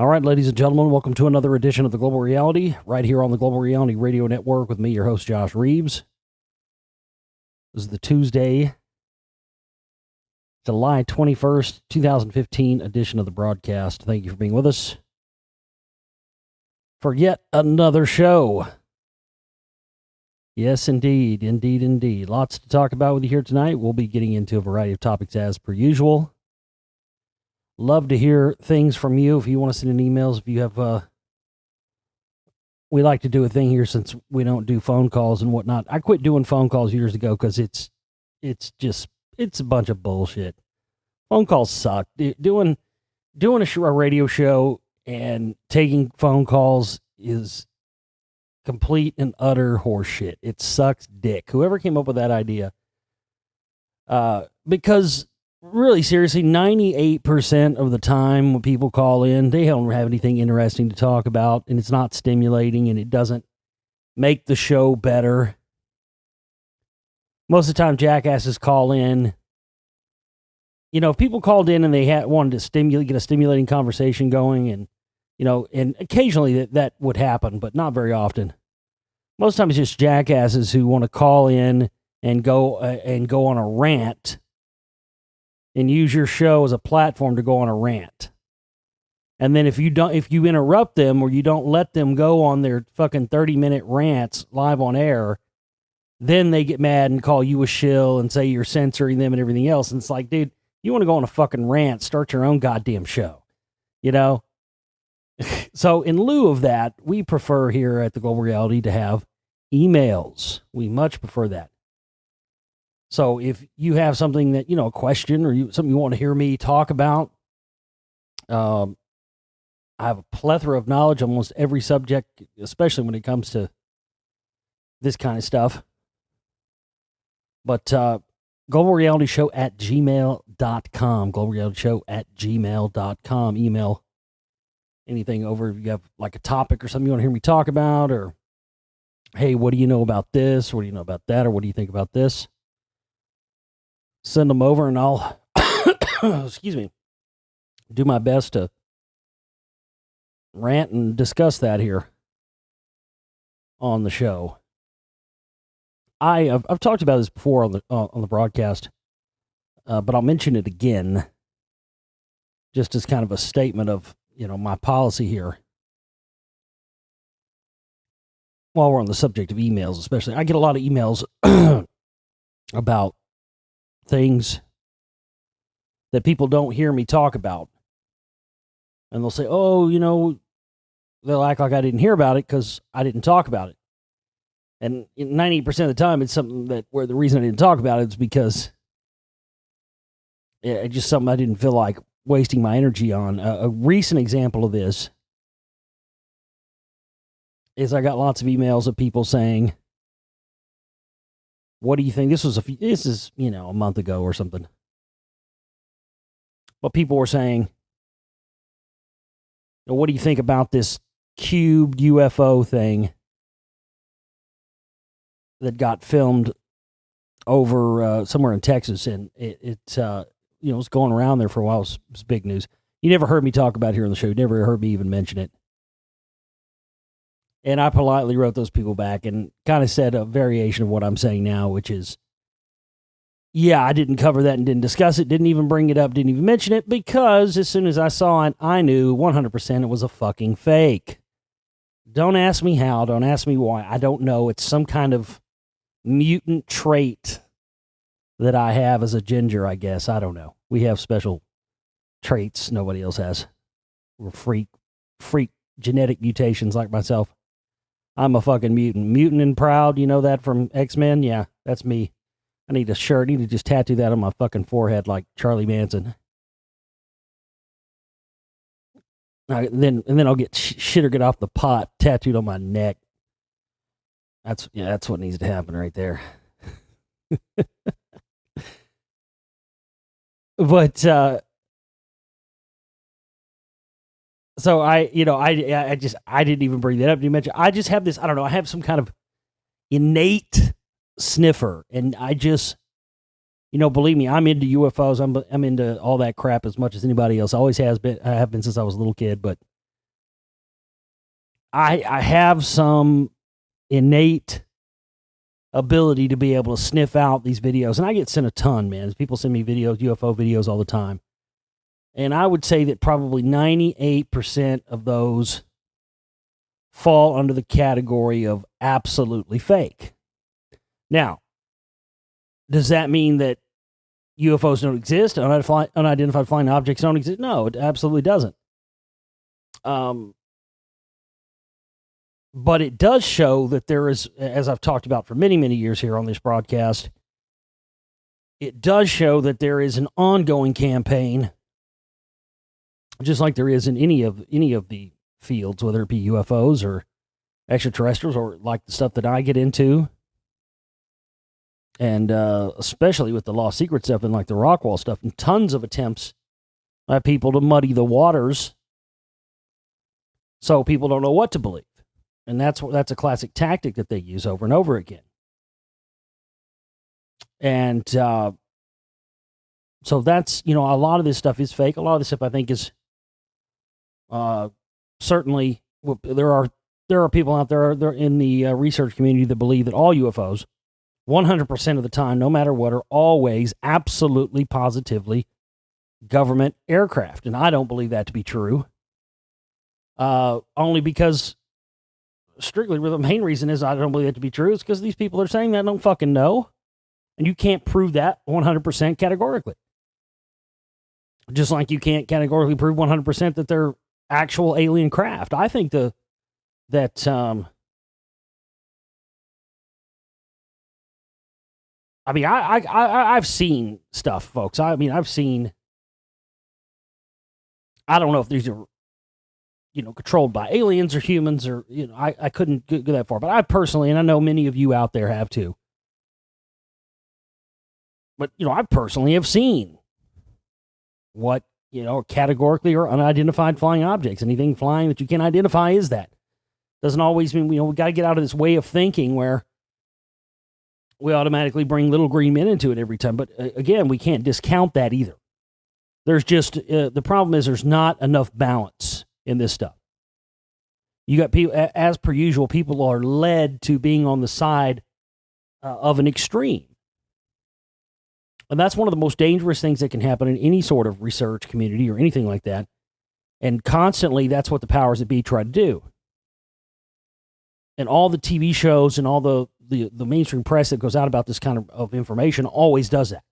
All right, ladies and gentlemen, welcome to another edition of the Global Reality, right here on the Global Reality Radio Network with me, your host, Josh Reeves. This is the Tuesday, July 21st, 2015 edition of the broadcast. Thank you for being with us for yet another show. Yes, indeed, indeed, indeed. Lots to talk about with you here tonight. We'll be getting into a variety of topics as per usual. Love to hear things from you. If you want to send in emails, if you have, we like to do a thing here since we don't do phone calls and whatnot. I quit doing phone calls years ago because it's a bunch of bullshit. Phone calls suck. Doing a radio show and taking phone calls is complete and utter horseshit. It sucks dick. Whoever came up with that idea, because really, seriously, 98% of the time when people call in, they don't have anything interesting to talk about, and it's not stimulating, and it doesn't make the show better. Most of the time, jackasses call in. You know, if people called in and they wanted to get a stimulating conversation going, and and occasionally that would happen, but not very often. Most times, it's just jackasses who want to call in and go on a rant. And use your show as a platform to go on a rant. And then if you interrupt them or you don't let them go on their fucking 30-minute rants live on air, then they get mad and call you a shill and say you're censoring them and everything else. And it's like, dude, you want to go on a fucking rant, start your own goddamn show. So in lieu of that, we prefer here at the Global Reality to have emails. We much prefer that. So if you have something that, a question or something you want to hear me talk about, I have a plethora of knowledge on almost every subject, especially when it comes to this kind of stuff. But globalrealityshow@gmail.com, globalrealityshow@gmail.com, email anything over if you have like a topic or something you want to hear me talk about, or, hey, what do you know about this? What do you know about that? Or what do you think about this? Send them over and I'll, excuse me, do my best to rant and discuss that here on the show. I've talked about this before on the broadcast, but I'll mention it again, just as kind of a statement of my policy here. While we're on the subject of emails, especially, I get a lot of emails about things that people don't hear me talk about. And they'll say, they'll act like I didn't hear about it because I didn't talk about it. And 90% of the time, it's something where the reason I didn't talk about it is because it's just something I didn't feel like wasting my energy on. A recent example of this is I got lots of emails of people saying, what do you think? This is a month ago or something. But people were saying, what do you think about this cubed UFO thing that got filmed over somewhere in Texas? And it's going around there for a while. It was big news. You never heard me talk about it here on the show. You never heard me even mention it. And I politely wrote those people back and kind of said a variation of what I'm saying now, which is, yeah, I didn't cover that and didn't discuss it, didn't even bring it up, didn't even mention it, because as soon as I saw it, I knew 100% it was a fucking fake. Don't ask me how, don't ask me why. I don't know. It's some kind of mutant trait that I have as a ginger, I guess. I don't know. We have special traits nobody else has. We're freak genetic mutations like myself. I'm a fucking mutant. Mutant and proud, you know that from X-Men? Yeah, that's me. I need a shirt. I need to just tattoo that on my fucking forehead like Charlie Manson. Then I'll get shit or get off the pot tattooed on my neck. That's what needs to happen right there. But so I didn't even bring that up. You mentioned I just have this. I don't know. I have some kind of innate sniffer, and I just, believe me, I'm into UFOs. I'm into all that crap as much as anybody else. I always has been. I have been since I was a little kid. But I have some innate ability to be able to sniff out these videos, and I get sent a ton, man. People send me videos, UFO videos all the time. And I would say that probably 98% of those fall under the category of absolutely fake. Now, does that mean that UFOs don't exist? Unidentified flying objects don't exist? No, it absolutely doesn't. But it does show that there is, as I've talked about for many, many years here on this broadcast, it does show that there is an ongoing campaign, just like there is in any of the fields, whether it be UFOs or extraterrestrials or like the stuff that I get into. And especially with the Lost Secret stuff and like the Rockwall stuff, and tons of attempts by people to muddy the waters so people don't know what to believe. And that's a classic tactic that they use over and over again. And so that's, a lot of this stuff is fake. A lot of this stuff I think is certainly, there are people out there in the research community that believe that all UFOs, 100% of the time, no matter what, are always absolutely, positively government aircraft. And I don't believe that to be true. Only because, strictly, the main reason is I don't believe that to be true is because these people are saying that don't fucking know. And you can't prove that 100% categorically. Just like you can't categorically prove 100% that they're actual alien craft. I think I've seen stuff, folks. I've seen, I don't know if these are, controlled by aliens or humans or, I couldn't go that far. But I personally, and I know many of you out there have too, but, I personally have seen what, categorically are unidentified flying objects. Anything flying that you can't identify is that. Doesn't always mean, we got to get out of this way of thinking where we automatically bring little green men into it every time. But again, we can't discount that either. There's just, the problem is there's not enough balance in this stuff. You got people, as per usual, people are led to being on the side of an extreme. And that's one of the most dangerous things that can happen in any sort of research community or anything like that. And constantly, that's what the powers that be try to do. And all the TV shows and all the mainstream press that goes out about this kind of information always does that.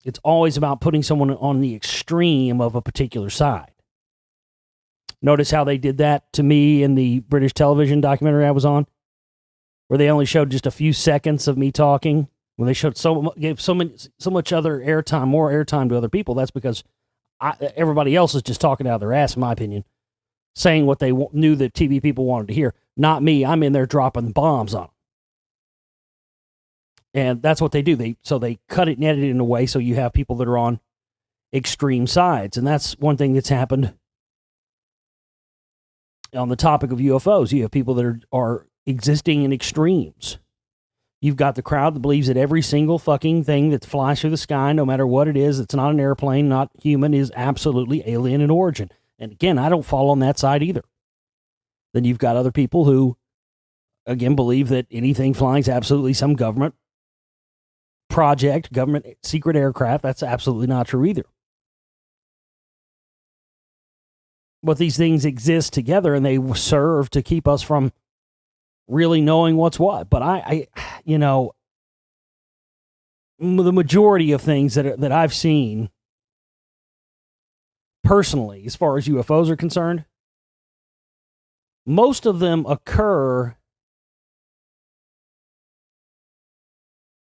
It's always about putting someone on the extreme of a particular side. Notice how they did that to me in the British television documentary I was on, where they only showed just a few seconds of me talking. When they showed gave so much other airtime, more airtime to other people, that's because everybody else is just talking out of their ass, in my opinion, saying what they knew that TV people wanted to hear. Not me. I'm in there dropping bombs on them. And that's what they do. They cut it and edit it in a way so you have people that are on extreme sides. And that's one thing that's happened on the topic of UFOs. You have people that are existing in extremes. You've got the crowd that believes that every single fucking thing that flies through the sky, no matter what it is, it's not an airplane, not human, is absolutely alien in origin. And again, I don't fall on that side either. Then you've got other people who, again, believe that anything flying is absolutely some government project, government secret aircraft. That's absolutely not true either. But these things exist together and they serve to keep us from really knowing what's what. But the majority of things that I've seen personally, as far as UFOs are concerned, most of them occur.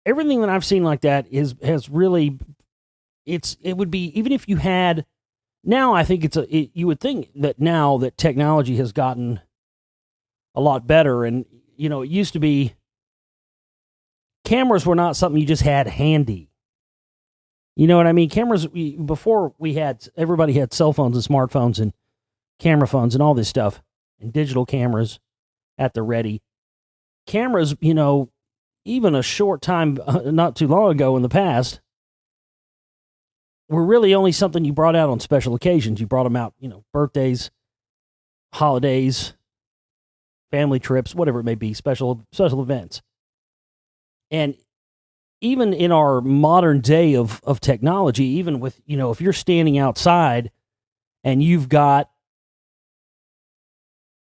Everything that I've seen like that has really, it would be, even if you had, now I think you would think that now that technology has gotten a lot better, and, it used to be, cameras were not something you just had handy. You know what I mean? Cameras, before everybody had cell phones and smartphones and camera phones and all this stuff, and digital cameras at the ready. Cameras, even a short time, not too long ago in the past, were really only something you brought out on special occasions. You brought them out, birthdays, holidays, family trips, whatever it may be, special events. And even in our modern day of technology, even with, if you're standing outside and you've got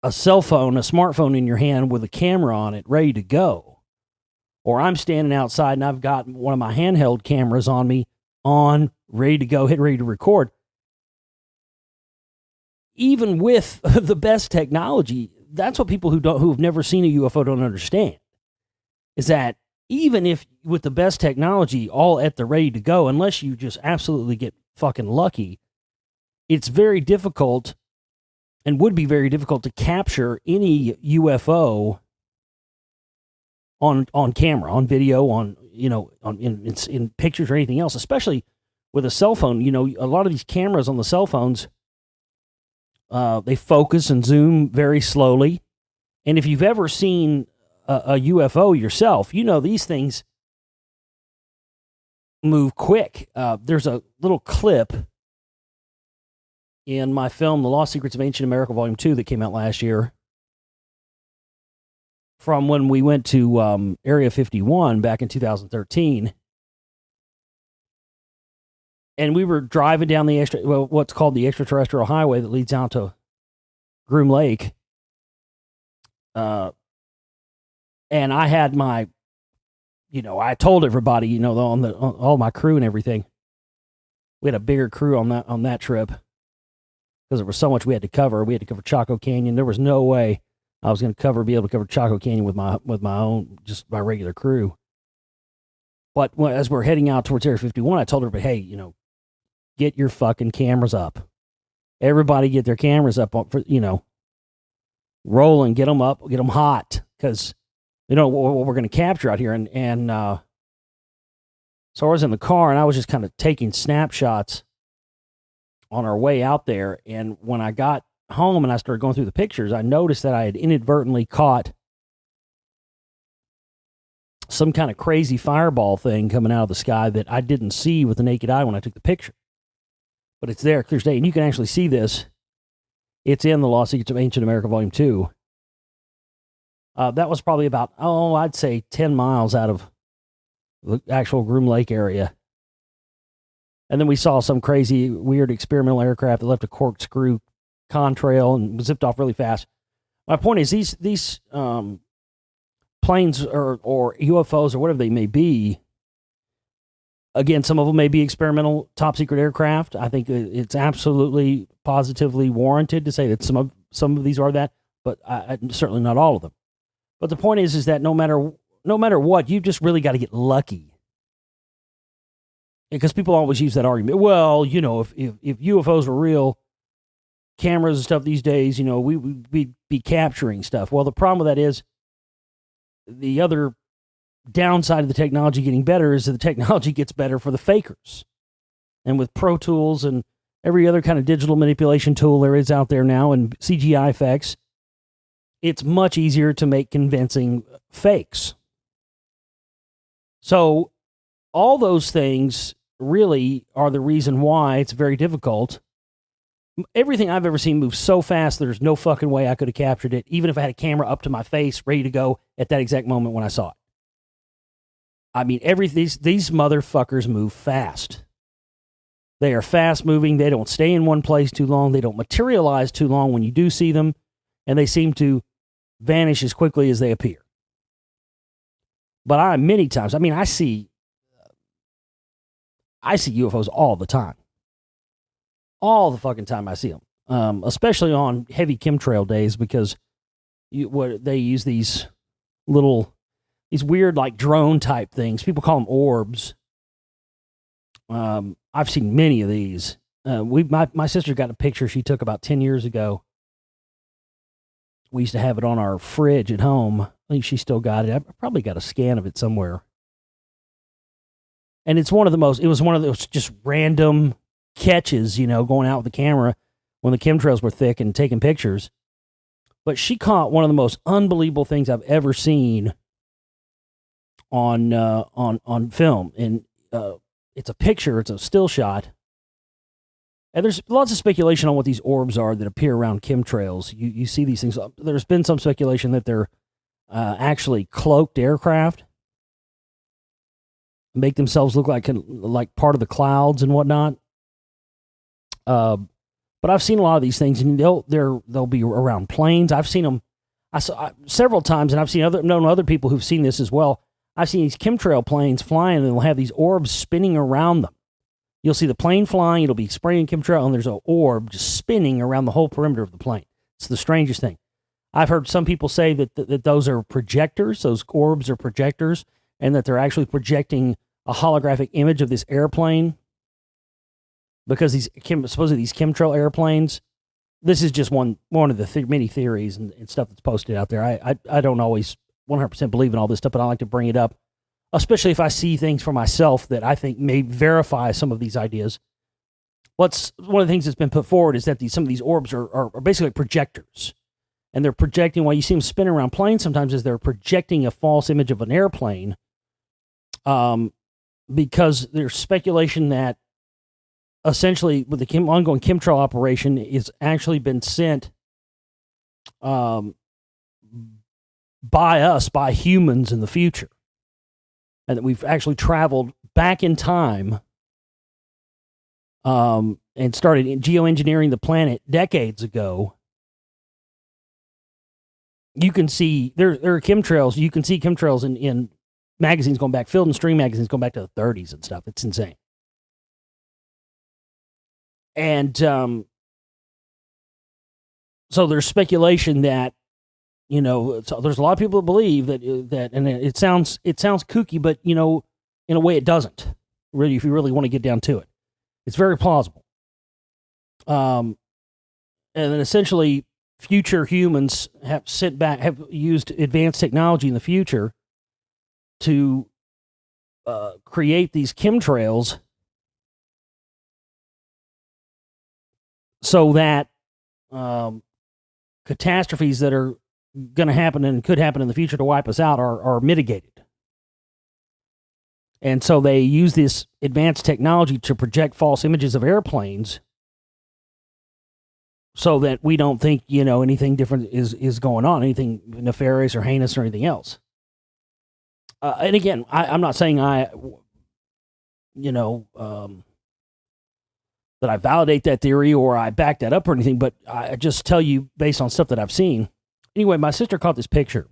a cell phone, a smartphone in your hand with a camera on it ready to go, or I'm standing outside and I've got one of my handheld cameras on me, ready to go, ready to record. Even with the best technology, that's what people who've never seen a UFO don't understand. Is that even if with the best technology all at the ready to go, unless you just absolutely get fucking lucky, it's very difficult and would be very difficult to capture any UFO on camera, on video, in pictures or anything else, especially with a cell phone. A lot of these cameras on the cell phones, they focus and zoom very slowly. And if you've ever seen a UFO yourself, these things move quick. There's a little clip in my film, The Lost Secrets of Ancient America, Volume 2, that came out last year, from when we went to Area 51 back in 2013. And we were driving down what's called the extraterrestrial highway that leads out to Groom Lake. And I had my, I told everybody, on all my crew and everything. We had a bigger crew on that trip because there was so much we had to cover. We had to cover Chaco Canyon. There was no way I was going to be able to cover Chaco Canyon with my own, just my regular crew. But as we're heading out towards Area 51, I told everybody, hey, get your fucking cameras up. Everybody get their cameras up, rolling, get them up, get them hot, because what we're going to capture out here. And so I was in the car and I was just kind of taking snapshots on our way out there. And when I got home and I started going through the pictures, I noticed that I had inadvertently caught some kind of crazy fireball thing coming out of the sky that I didn't see with the naked eye when I took the picture. But it's there, clear as day, and you can actually see this. It's in The Lost Secrets of Ancient America, Volume 2. That was probably about, I'd say 10 miles out of the actual Groom Lake area. And then we saw some crazy, weird experimental aircraft that left a corkscrew contrail and zipped off really fast. My point is, these planes or UFOs or whatever they may be, again, some of them may be experimental top secret aircraft. I think it's absolutely positively warranted to say that some of these are that, but certainly not all of them. But the point is that no matter what, you just really got to get lucky. Because people always use that argument. Well, if UFOs were real, cameras and stuff these days, we'd be capturing stuff. Well, the problem with that is the other downside of the technology getting better is that the technology gets better for the fakers. And with Pro Tools and every other kind of digital manipulation tool there is out there now and CGI effects, it's much easier to make convincing fakes. So all those things really are the reason why it's very difficult. Everything I've ever seen moves so fast, there's no fucking way I could have captured it, even if I had a camera up to my face, ready to go at that exact moment when I saw it. I mean, these motherfuckers move fast. They are fast moving. They don't stay in one place too long. They don't materialize too long when you do see them. And they seem to vanish as quickly as they appear. But I see UFOs all the time. All the fucking time I see them. Especially on heavy chemtrail days, because they use these weird like drone type things. People call them orbs. I've seen many of these. My sister got a picture she took about 10 years ago. We used to have it on our fridge at home. I think she still got it. I probably got a scan of it somewhere. And it was one of those just random catches, going out with the camera when the chemtrails were thick and taking pictures. But she caught one of the most unbelievable things I've ever seen on film. And it's a picture, it's a still shot And there's lots of speculation on what these orbs are that appear around chemtrails. You see these things. There's been some speculation that they're actually cloaked aircraft, make themselves look like part of the clouds and whatnot. But I've seen a lot of these things, and they'll be around planes. I've seen them several times, and I've seen known other people who've seen this as well. I've seen these chemtrail planes flying, and they'll have these orbs spinning around them. You'll see the plane flying, it'll be spraying chemtrail, and there's an orb just spinning around the whole perimeter of the plane. It's the strangest thing. I've heard some people say that those are projectors, those orbs are projectors, and that they're actually projecting a holographic image of this airplane, because supposedly these chemtrail airplanes, this is just one of the many theories and stuff that's posted out there. I don't always 100% believe in all this stuff, but I like to bring it up, especially if I see things for myself that I think may verify some of these ideas. One of the things that's been put forward is that some of these orbs are basically projectors, and they're projecting, while you see them spinning around planes sometimes, is they're projecting a false image of an airplane, because there's speculation that essentially with the ongoing chemtrail operation is actually been sent by humans in the future, and that we've actually traveled back in time and started geoengineering the planet decades ago. You can see there are chemtrails. You can see chemtrails in magazines going back, Field and Stream magazines going back to the 30s and stuff. It's insane. And so there's speculation that, so there's a lot of people that believe that, and it sounds kooky, but in a way it doesn't really, if you really want to get down to it. It's very plausible. And then essentially future humans have used advanced technology in the future to create these chemtrails so that catastrophes that are going to happen and could happen in the future to wipe us out are mitigated. And so they use this advanced technology to project false images of airplanes so that we don't think, anything different is going on, anything nefarious or heinous or anything else. And again, I'm not saying that I validate that theory or I back that up or anything, but I just tell you based on stuff that I've seen. Anyway, my sister caught this picture.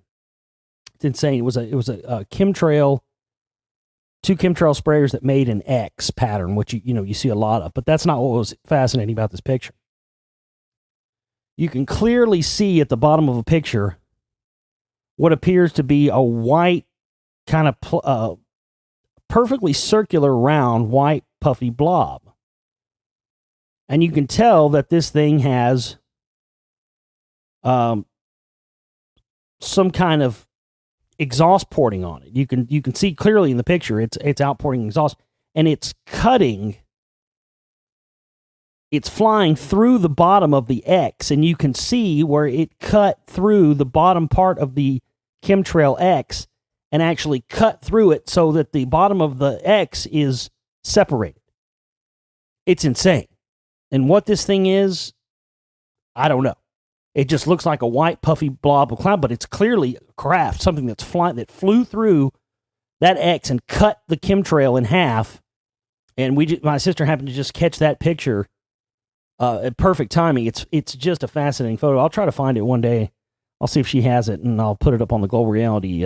It's insane. It was a chemtrail, 2 chemtrail sprayers that made an X pattern, which you see a lot of, but that's not what was fascinating about this picture. You can clearly see at the bottom of a picture what appears to be a white kind of perfectly circular, round, white, puffy blob. And you can tell that this thing has some kind of exhaust porting on it. You can see clearly in the picture it's outporting exhaust, and it's flying through the bottom of the X, and you can see where it cut through the bottom part of the chemtrail X and actually cut through it so that the bottom of the X is separated. It's insane. And what this thing is, I don't know. It just looks like a white puffy blob of cloud, but it's clearly a craft, something that flew through that X and cut the chemtrail in half. And my sister happened to just catch that picture at perfect timing. It's just a fascinating photo. I'll try to find it one day. I'll see if she has it, and I'll put it up on the Global Reality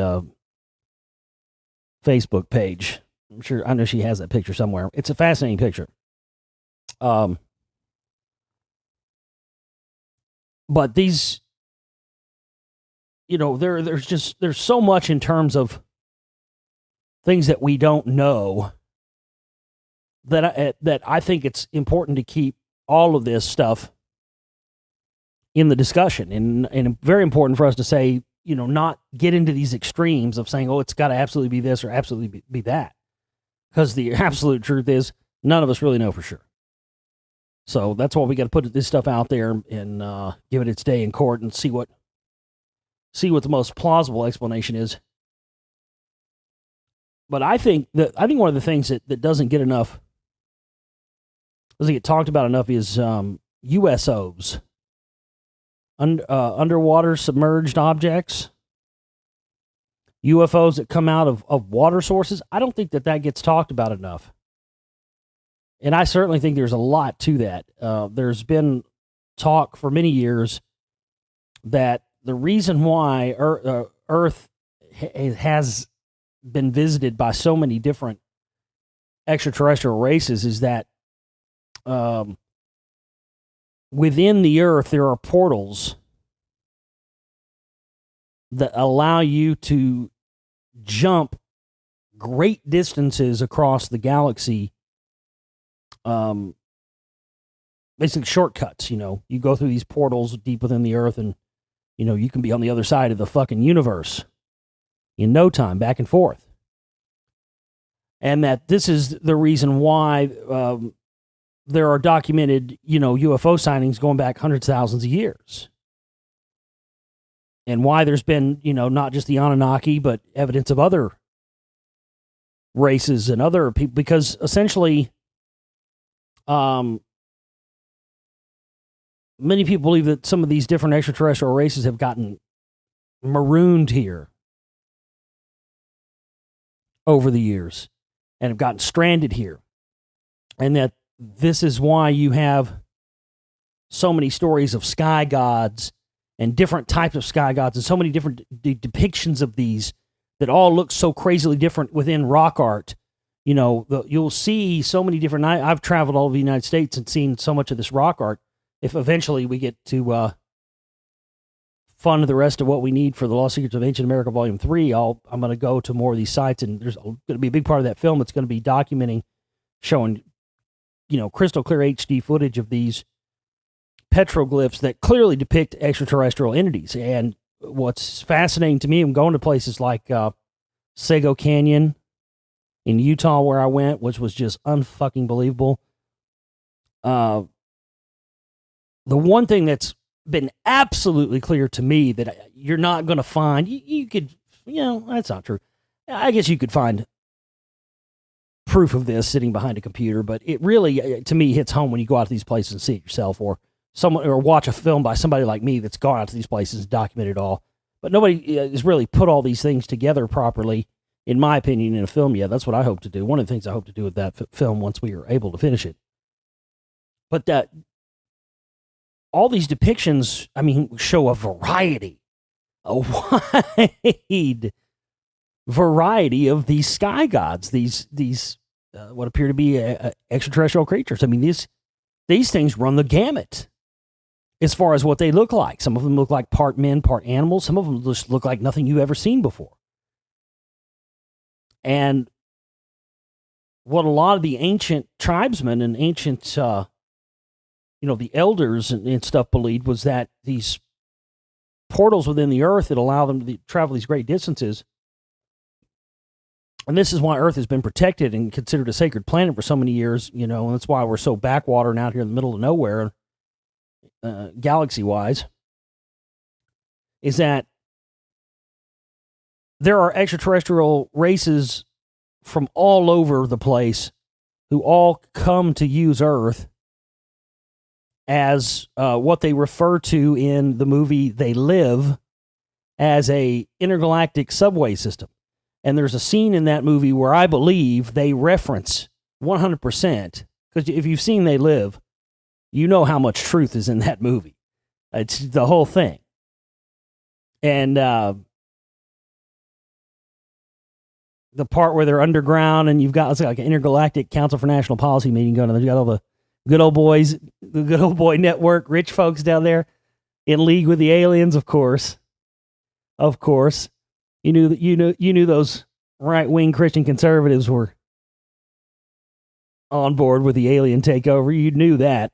Facebook page. I know she has that picture somewhere. It's a fascinating picture. But these, there's so much in terms of things that we don't know that I think it's important to keep all of this stuff in the discussion, and very important for us to say, not get into these extremes of saying, oh, it's got to absolutely be this or absolutely be that, because the absolute truth is none of us really know for sure. So that's why we got to put this stuff out there and give it its day in court and see what the most plausible explanation is. But I think one of the things that doesn't get enough doesn't get talked about enough is USOs, underwater submerged objects, UFOs that come out of water sources. I don't think that gets talked about enough. And I certainly think there's a lot to that. There's been talk for many years that the reason why Earth has been visited by so many different extraterrestrial races is that within the Earth there are portals that allow you to jump great distances across the galaxy. Basically shortcuts, you go through these portals deep within the Earth and, you can be on the other side of the fucking universe in no time, back and forth. And that this is the reason why there are documented, UFO sightings going back hundreds of thousands of years. And why there's been, not just the Anunnaki, but evidence of other races and other people, because essentially, many people believe that some of these different extraterrestrial races have gotten marooned here over the years and have gotten stranded here. And that this is why you have so many stories of sky gods and different types of sky gods and so many different depictions of these that all look so crazily different within rock art. You'll see so many different. I've traveled all over the United States and seen so much of this rock art. If eventually we get to fund the rest of what we need for the Lost Secrets of Ancient America Volume 3, I'm going to go to more of these sites, and there's going to be a big part of that film that's going to be documenting, showing, crystal clear HD footage of these petroglyphs that clearly depict extraterrestrial entities. And what's fascinating to me, I'm going to places like Sago Canyon in Utah where I went, which was just unfucking believable. The one thing that's been absolutely clear to me that you're not going to find, you could, that's not true. I guess you could find proof of this sitting behind a computer, but it really, to me, hits home when you go out to these places and see it yourself, or watch a film by somebody like me that's gone out to these places and documented it all. But nobody has really put all these things together properly, in my opinion, in a film yet. That's what I hope to do. One of the things I hope to do with that film once we are able to finish it. But that all these depictions, show a wide variety of these sky gods, these what appear to be extraterrestrial creatures. These things run the gamut as far as what they look like. Some of them look like part men, part animals. Some of them just look like nothing you've ever seen before. And what a lot of the ancient tribesmen and ancient, the elders and stuff believed was that these portals within the Earth that allow them to travel these great distances. And this is why Earth has been protected and considered a sacred planet for so many years, and that's why we're so backwater and out here in the middle of nowhere, galaxy-wise, is that there are extraterrestrial races from all over the place who all come to use Earth as what they refer to in the movie They Live as a intergalactic subway system. And there's a scene in that movie where I believe they reference 100%, because if you've seen They Live, you know how much truth is in that movie. It's the whole thing. And the part where they're underground and you've got, it's like an intergalactic council for national policy meeting going on. You've got all the good old boys, the good old boy network, rich folks down there in league with the aliens, of course. Of course. You knew those right-wing Christian conservatives were on board with the alien takeover. You knew that.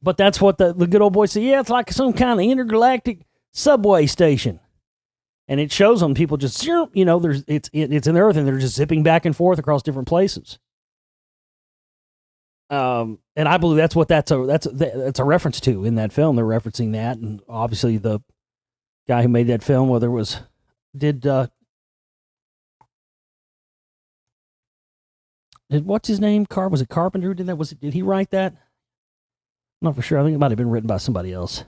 But that's what the good old boys say. Yeah, it's like some kind of intergalactic subway station. And it shows them people just, it's in the Earth and they're just zipping back and forth across different places. And I believe that's what that's a reference to in that film. They're referencing that, and obviously the guy who made that film, whether it was what's his name? Was it Carpenter who did that? Did he write that? I'm not for sure. I think it might have been written by somebody else.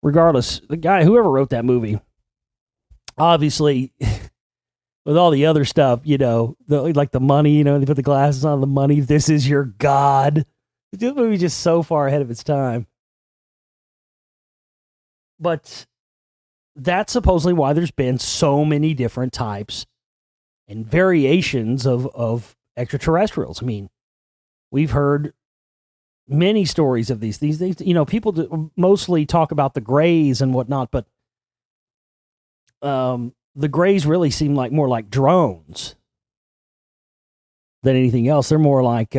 Regardless, the guy, whoever wrote that movie, obviously, with all the other stuff, like the money, they put the glasses on the money. This is your God. This movie's just so far ahead of its time. But that's supposedly why there's been so many different types and variations of extraterrestrials. I mean, we've heard many stories of these things. People mostly talk about the Greys and whatnot, but the Greys really seem like more like drones than anything else. They're more like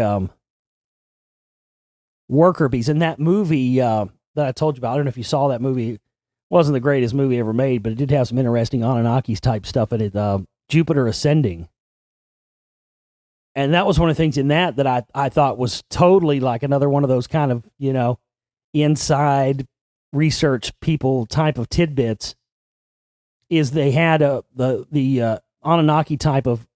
worker bees. In that movie that I told you about, I don't know if you saw that movie. It wasn't the greatest movie ever made, but it did have some interesting Anunnaki type stuff in it. Jupiter Ascending. And that was one of the things in that I thought was totally like another one of those kind of, inside research people type of tidbits, is they had the Anunnaki type of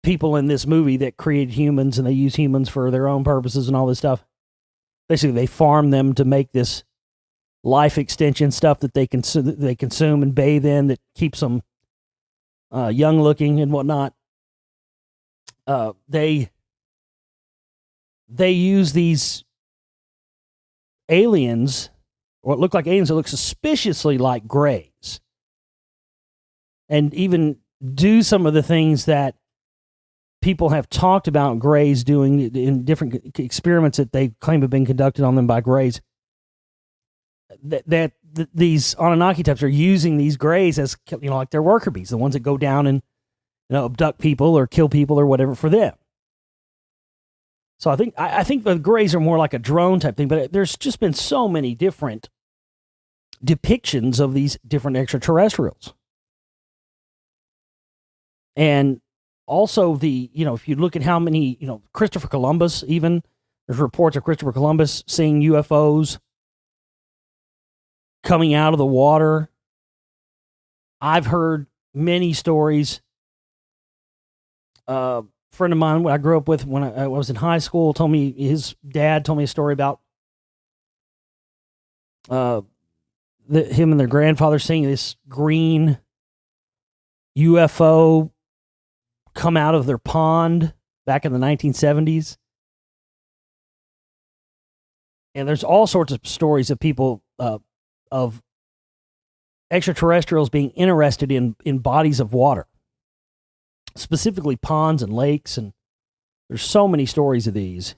people in this movie that created humans, and they use humans for their own purposes and all this stuff. Basically, they farm them to make this life extension stuff that they consume and bathe in that keeps them young looking and whatnot. They use these aliens, what look like aliens that look suspiciously like Greys, and even do some of the things that people have talked about Greys doing in different experiments that they claim have been conducted on them by Greys. That these Anunnaki types are using these Greys as, like their worker bees, the ones that go down and abduct people or kill people or whatever for them. So I think the Greys are more like a drone type thing, but there's just been so many different depictions of these different extraterrestrials. And also if you look at how many, Christopher Columbus, even there's reports of Christopher Columbus seeing UFOs coming out of the water. I've heard many stories. A friend of mine I grew up with when I was in high school his dad told me a story about him and their grandfather seeing this green UFO come out of their pond back in the 1970s. And there's all sorts of stories of people of extraterrestrials being interested in bodies of water, specifically ponds and lakes, and there's so many stories of these.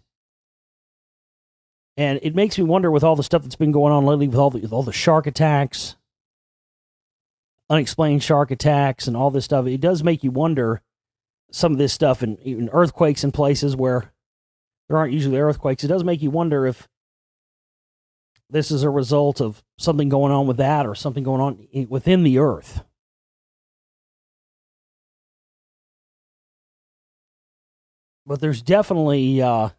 And it makes me wonder, with all the stuff that's been going on lately, with all the shark attacks, unexplained shark attacks, and all this stuff, it does make you wonder some of this stuff, and even earthquakes in places where there aren't usually earthquakes. It does make you wonder if this is a result of something going on with that, or something going on within the earth. But there's definitely, I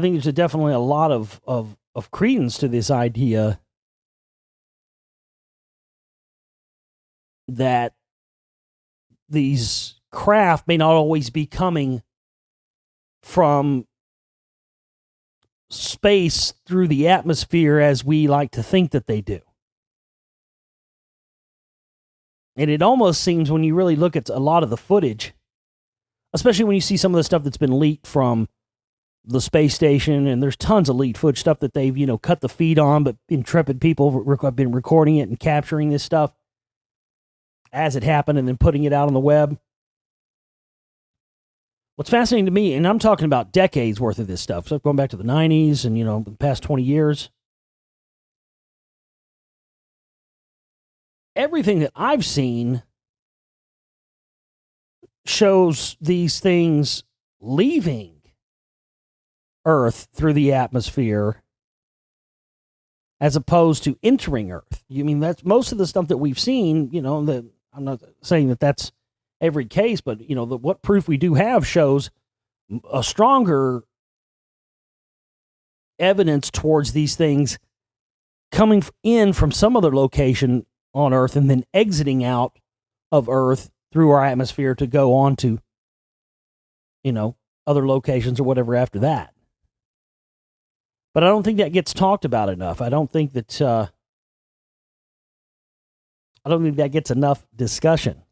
think there's definitely a lot of credence to this idea that these craft may not always be coming from space through the atmosphere as we like to think that they do. And it almost seems, when you really look at a lot of the footage, especially when you see some of the stuff that's been leaked from the space station, and there's tons of leaked footage, stuff that they've, cut the feed on, but intrepid people have been recording it and capturing this stuff as it happened and then putting it out on the web. What's fascinating to me, and I'm talking about decades worth of this stuff, so going back to the 90s and, the past 20 years, everything that I've seen shows these things leaving Earth through the atmosphere as opposed to entering Earth. That's most of the stuff that we've seen, I'm not saying that that's every case, but what proof we do have shows a stronger evidence towards these things coming in from some other location on Earth and then exiting out of Earth through our atmosphere to go on to, other locations or whatever after that. But I don't think that gets talked about enough. I don't think that gets enough discussion.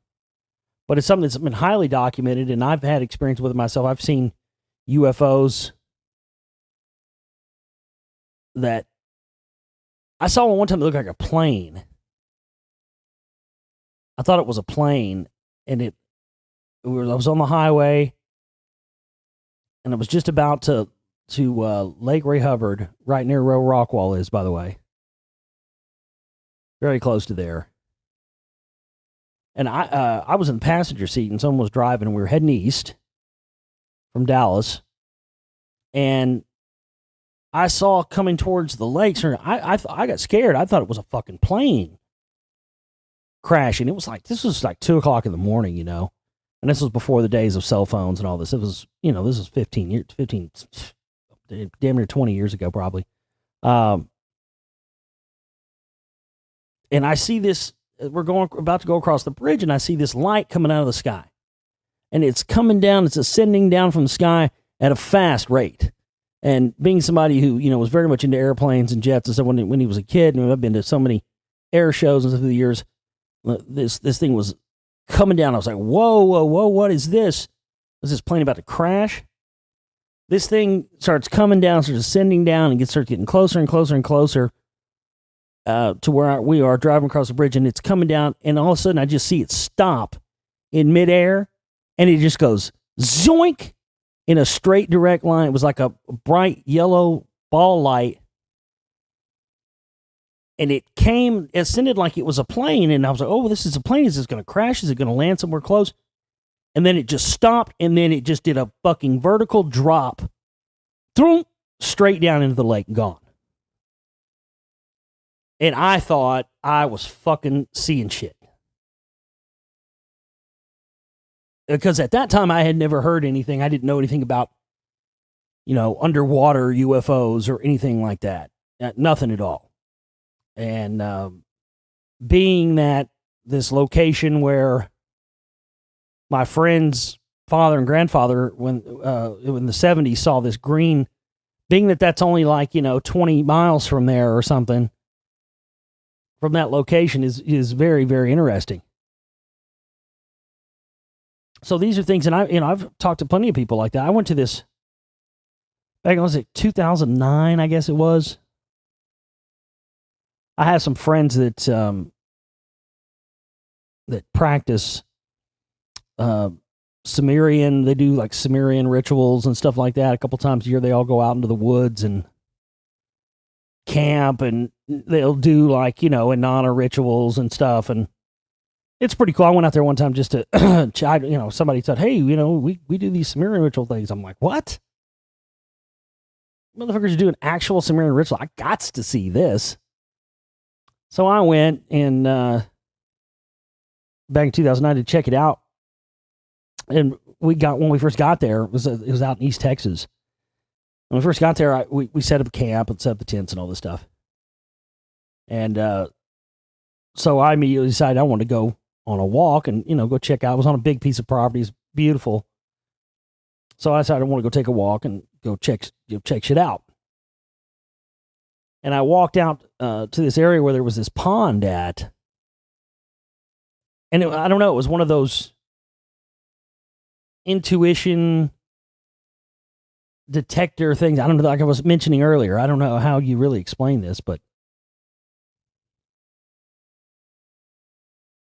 But it's something that's been highly documented, and I've had experience with it myself. I've seen UFOs that I saw one time that looked like a plane. I thought it was a plane, and I was on the highway, and I was just about to Lake Ray Hubbard, right near where Rockwall is, by the way. Very close to there. And I was in the passenger seat, and someone was driving, and we were heading east from Dallas. And I saw coming towards the lakes, and I got scared. I thought it was a fucking plane crashing. This was like 2 o'clock in the morning, and this was before the days of cell phones and all this. It was, this was 15 damn near 20 years ago, probably. And I see this, about to go across the bridge, and I see this light coming out of the sky. And it's coming down, it's ascending down from the sky at a fast rate. And being somebody who, was very much into airplanes and jets and stuff when he was a kid, and I've been to so many air shows and stuff through the years, this thing was coming down. I was like, whoa, what is this? Was this plane about to crash? This thing starts coming down, starts ascending down, and starts getting closer and closer and closer to where we are driving across the bridge, and it's coming down, and all of a sudden I just see it stop in midair, and it just goes zoink in a straight direct line. It was like a bright yellow ball light, and it ascended like it was a plane, and I was like, oh, this is a plane. Is this going to crash? Is it going to land somewhere close? And then it just stopped, and then it just did a fucking vertical drop, straight down into the lake and gone. And I thought I was fucking seeing shit. Because at that time, I had never heard anything. I didn't know anything about, underwater UFOs or anything like that. Nothing at all. And being that this location where my friend's father and grandfather, when in the 70s, saw this green, being that that's only like, 20 miles from there or something, from that location is very, very interesting. So these are things, and I've talked to plenty of people like that. I went to this back in 2009, I guess it was. I have some friends that practice Sumerian. They do like Sumerian rituals and stuff like that. A couple times a year, they all go out into the woods and camp, and they'll do like, Inanna rituals and stuff, and it's pretty cool. I went out there one time just to, somebody said, hey, we do these Sumerian ritual things. I'm like, what? Motherfuckers are doing actual Sumerian ritual. I got to see this. So I went and back in 2009 to check it out. And when we first got there, it was out in East Texas. When we first got there, we set up camp and set up the tents and all this stuff. And so I immediately decided I wanted to go on a walk and, go check out. It was on a big piece of property. It's beautiful. So I decided I want to go take a walk and go check shit out. And I walked out to this area where there was this pond at. And I don't know, it was one of those intuition detector things. I don't know, like I was mentioning earlier. I don't know how you really explain this, but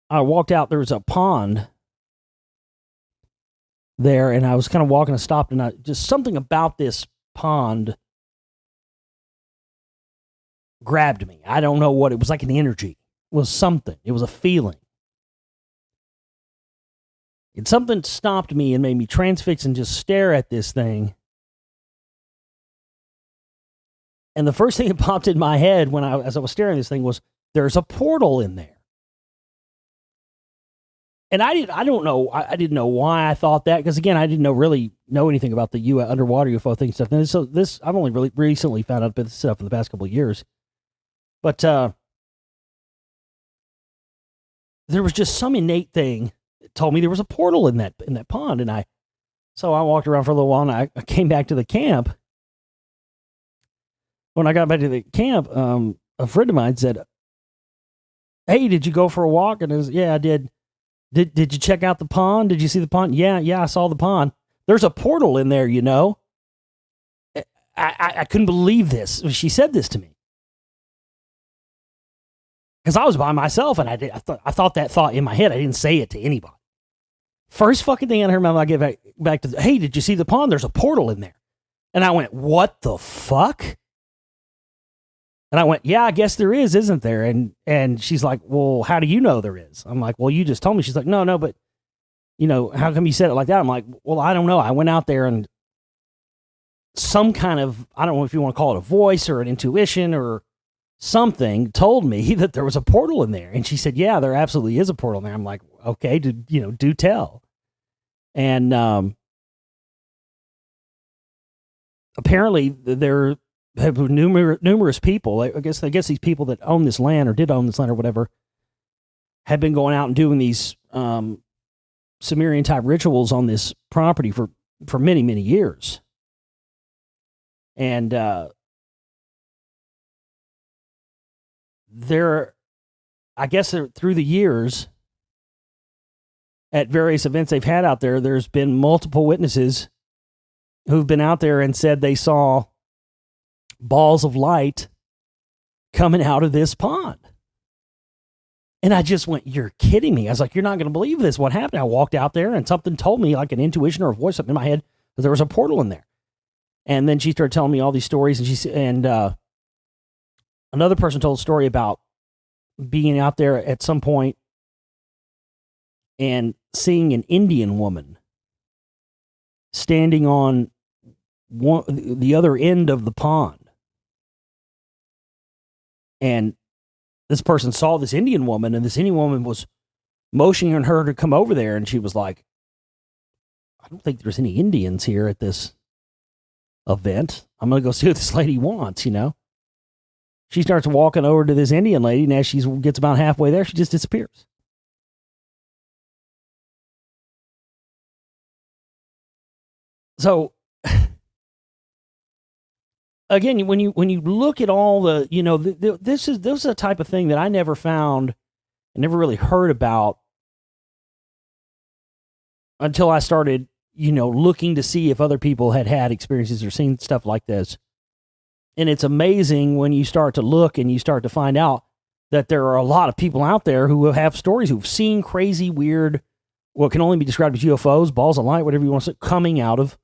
I walked out. There was a pond there, and I was kind of walking and stopped, and just something about this pond grabbed me. I don't know what it was, like an energy. It was something. It was a feeling. And something stopped me and made me transfix and just stare at this thing. And the first thing that popped in my head as I was staring at this thing was, there's a portal in there. And I don't know. I didn't know why I thought that, because again, I didn't really know anything about the underwater UFO thing stuff. And so I've only really recently found out about this stuff in the past couple of years. But there was just some innate thing told me there was a portal in that pond. And so I walked around for a little while, and I came back to the camp. When I got back to the camp, a friend of mine said, "Hey, did you go for a walk?" And I was, "Yeah, I did." Did you check out the pond? Did you see the pond? Yeah, I saw the pond. There's a portal in there, you know. I couldn't believe this. She said this to me because I was by myself, and I thought that thought in my head. I didn't say it to anybody. First fucking thing out of her mouth, I get back to, "Hey, did you see the pond? There's a portal in there." And I went, "What the fuck?" And I went, "Yeah, I guess there is, isn't there?" And she's like, "Well, how do you know there is?" I'm like, "Well, you just told me." She's like, No, but, how come you said it like that?" I'm like, "Well, I don't know. I went out there, and some kind of, I don't know if you want to call it a voice or an intuition or something, told me that there was a portal in there." And she said, "Yeah, there absolutely is a portal in there." I'm like, "Okay, do tell." And apparently there have numerous people. I guess these people that own this land or did own this land or whatever have been going out and doing these Sumerian type rituals on this property for many, many years. And I guess through the years, at various events they've had out there, there's been multiple witnesses who've been out there and said they saw balls of light coming out of this pond. And I just went, "You're kidding me." I was like, "You're not going to believe this. What happened?" I walked out there, and something told me, like an intuition or a voice up in my head, that there was a portal in there. And then she started telling me all these stories, and another person told a story about being out there at some point and seeing an Indian woman standing on the other end of the pond. And this person saw this Indian woman, and this Indian woman was motioning her to come over there. And she was like, "I don't think there's any Indians here at this event. I'm going to go see what this lady wants, She starts walking over to this Indian lady, and as she gets about halfway there, she just disappears. So, again, when you look at all the, this is a type of thing that I never found and never really heard about until I started, looking to see if other people had experiences or seen stuff like this. And it's amazing when you start to look and you start to find out that there are a lot of people out there who have stories, who've seen crazy, weird, what can only be described as UFOs, balls of light, whatever you want to say, coming out of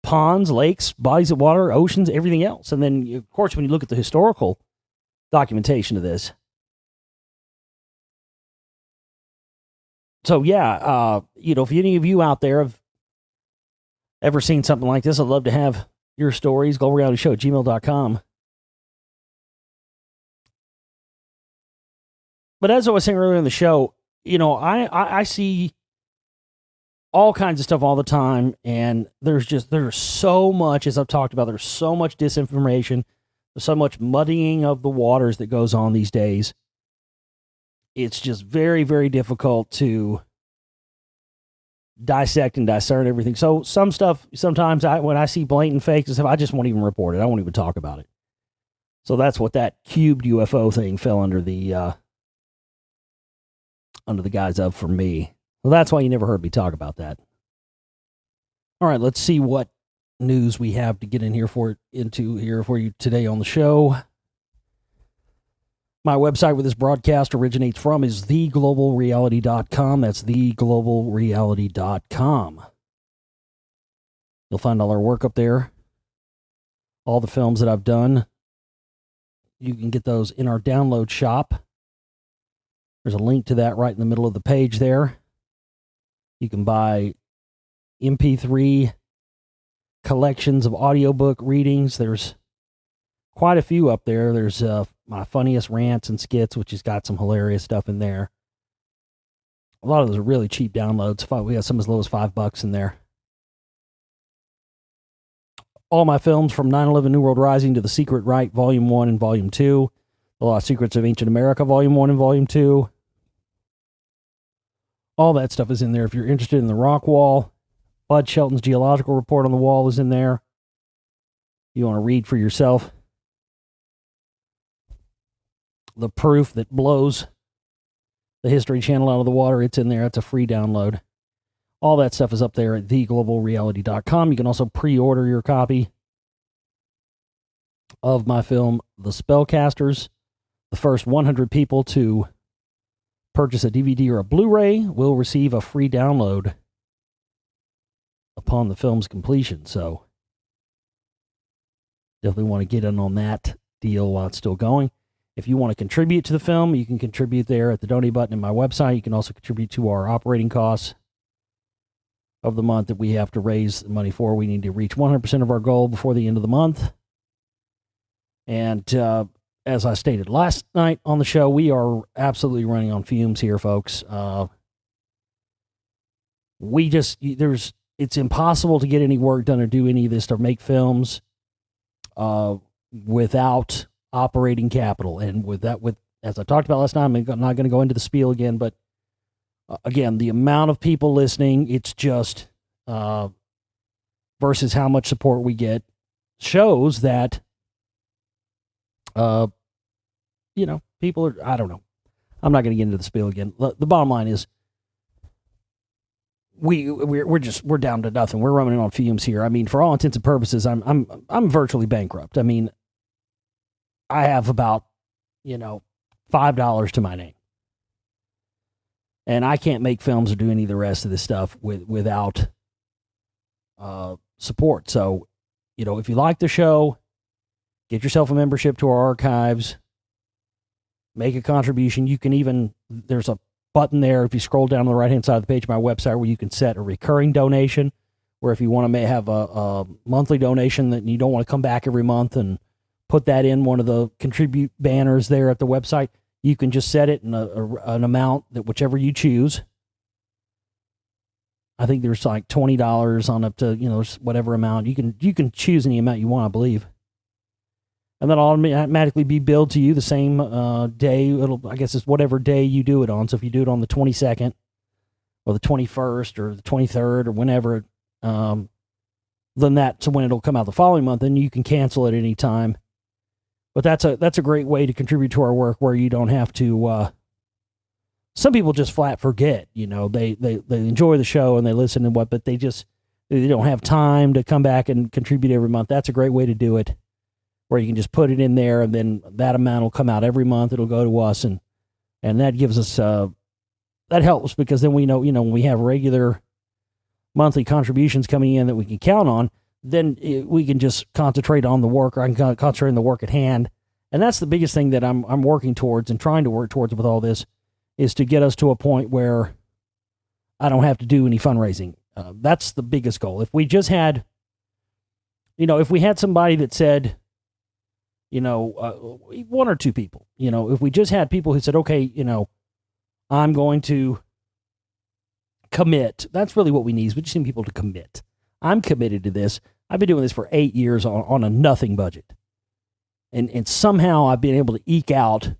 ponds, lakes, bodies of water, oceans, everything else. And then, of course, when you look at the historical documentation of this. So, yeah, if any of you out there have ever seen something like this, I'd love to have your stories. globalrealityshow@gmail.com. But as I was saying earlier in the show, I see all kinds of stuff all the time, and there's so much, as I've talked about, there's so much disinformation, there's so much muddying of the waters that goes on these days. It's just very, very difficult to dissect and discern everything. So some stuff, sometimes when I see blatant fakes and stuff, I just won't even report it. I won't even talk about it. So that's what that cubed UFO thing fell under the guise of for me. Well, that's why you never heard me talk about that. All right, let's see what news we have to get into here for you today on the show. My website where this broadcast originates from is theglobalreality.com. That's theglobalreality.com. You'll find all our work up there. All the films that I've done. You can get those in our download shop. There's a link to that right in the middle of the page there. You can buy MP3 collections of audiobook readings. There's quite a few up there. There's my funniest rants and skits, which has got some hilarious stuff in there. A lot of those are really cheap downloads. We got some as low as $5 in there. All my films from 9/11 New World Rising to The Secret Right, Volume 1 and Volume 2. The Lost Secrets of Ancient America, Volume 1 and Volume 2. All that stuff is in there. If you're interested in the rock wall, Bud Shelton's geological report on the wall is in there. You want to read for yourself the proof that blows the History Channel out of the water. It's in there. It's a free download. All that stuff is up there at theglobalreality.com. You can also pre-order your copy of my film, The Spellcasters. The first 100 people to purchase a DVD or a Blu-ray will receive a free download upon the film's completion. So definitely want to get in on that deal while it's still going. If you want to contribute to the film, you can contribute there at the donate button in my website. You can also contribute to our operating costs of the month that we have to raise money for. We need to reach 100% of our goal before the end of the month. And as I stated last night on the show, we are absolutely running on fumes here, folks. It's impossible to get any work done or do any of this to make films without operating capital. And as I talked about last night, I'm not going to go into the spiel again, but again, the amount of people listening, it's just versus how much support we get shows that people are, I don't know. I'm not going to get into the spiel again. The bottom line is we're down to nothing. We're running on fumes here. I mean, for all intents and purposes, I'm virtually bankrupt. I mean, I have about, $5 to my name. And I can't make films or do any of the rest of this stuff without support. So, if you like the show, get yourself a membership to our archives, make a contribution. You can even, there's a button there if you scroll down on the right-hand side of the page of my website where you can set a recurring donation, where if you want to have a monthly donation that you don't want to come back every month and put that in one of the contribute banners there at the website, you can just set it in an amount that whichever you choose. I think there's like $20 on up to, whatever amount. You can choose any amount you want, I believe. And then it'll automatically be billed to you the same day. I guess it's whatever day you do it on. So if you do it on the 22nd or the 21st or the 23rd or whenever, then that's when it'll come out the following month, and you can cancel it any time. But that's a great way to contribute to our work where you don't have to. Some people just flat forget. They enjoy the show and they listen and but they don't have time to come back and contribute every month. That's a great way to do it, where you can just put it in there and then that amount will come out every month. It'll go to us and that gives us that helps, because then we know when we have regular monthly contributions coming in that we can count on, then we can just concentrate on the work, or I can concentrate on the work at hand. And that's the biggest thing that I'm working towards and trying to work towards with all this, is to get us to a point where I don't have to do any fundraising. That's the biggest goal. If we just had, if we had somebody that said, one or two people, if we just had people who said, okay, I'm going to commit. That's really what we need, is we just need people to commit. I'm committed to this. I've been doing this for 8 years on a nothing budget. And somehow I've been able to eke out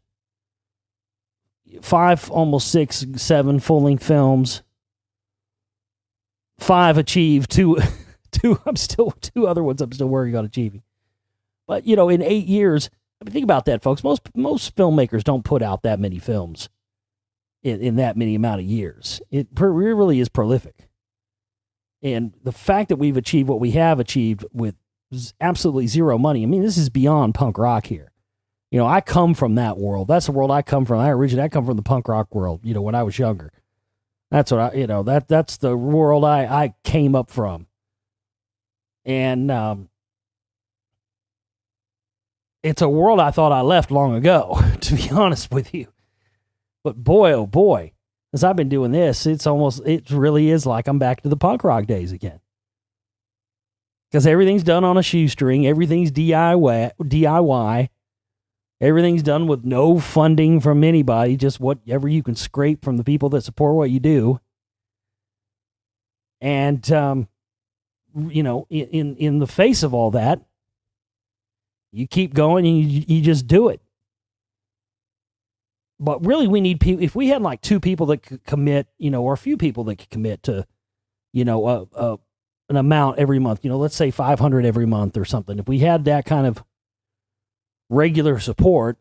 5, almost 6, 7 full-length films. 5 achieved, 2 2 other ones I'm still working on achieving. But, in 8 years, think about that, folks. Most filmmakers don't put out that many films in that many amount of years. It really is prolific. And the fact that we've achieved what we have achieved with absolutely zero money, I mean, this is beyond punk rock here. I come from that world. That's the world I come from. I come from the punk rock world, when I was younger. That's what that's the world I came up from. And it's a world I thought I left long ago, to be honest with you. But boy, oh boy, as I've been doing this, it really is like I'm back to the punk rock days again. Because everything's done on a shoestring, everything's DIY, everything's done with no funding from anybody, just whatever you can scrape from the people that support what you do. And, in the face of all that, you keep going and you just do it. But really, we need people. If we had like 2 people that could commit, or a few people that could commit to, an amount every month, let's say 500 every month or something. If we had that kind of regular support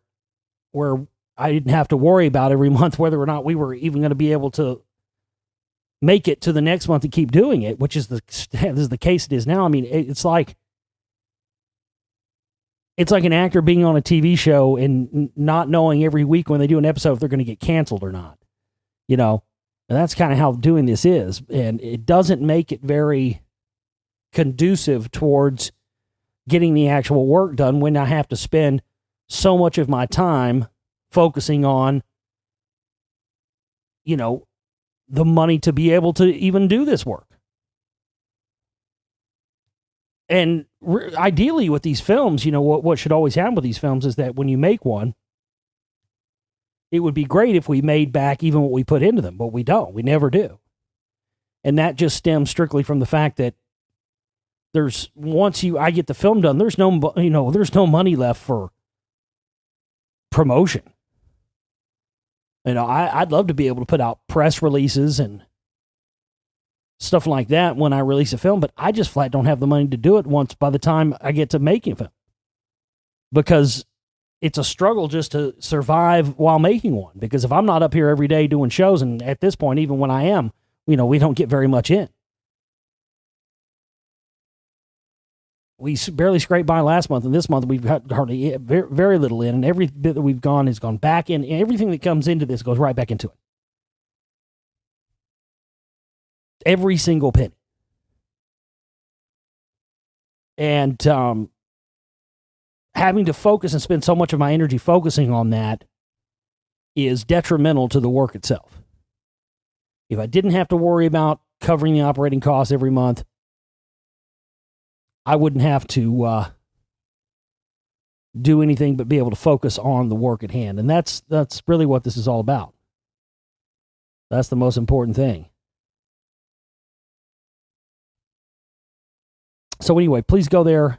where I didn't have to worry about every month whether or not we were even going to be able to make it to the next month and keep doing it, which is the case it is now. I mean, it's like an actor being on a TV show and not knowing every week when they do an episode if they're going to get canceled or not. And that's kind of how doing this is. And it doesn't make it very conducive towards getting the actual work done when I have to spend so much of my time focusing on, the money to be able to even do this work. And ideally with these films, what should always happen with these films is that when you make one, it would be great if we made back even what we put into them, but we don't. We never do. And that just stems strictly from the fact that I get the film done, there's no money left for promotion. I'd love to be able to put out press releases and stuff like that when I release a film, but I just flat don't have the money to do it once by the time I get to making a film. Because it's a struggle just to survive while making one. Because if I'm not up here every day doing shows, and at this point, even when I am, we don't get very much in. We barely scraped by last month, and this month we've got hardly very, very little in, and every bit that we've gone has gone back in. And everything that comes into this goes right back into it. Every single penny. And having to focus and spend so much of my energy focusing on that is detrimental to the work itself. If I didn't have to worry about covering the operating costs every month, I wouldn't have to do anything but be able to focus on the work at hand. And that's really what this is all about. That's the most important thing. So anyway, please go there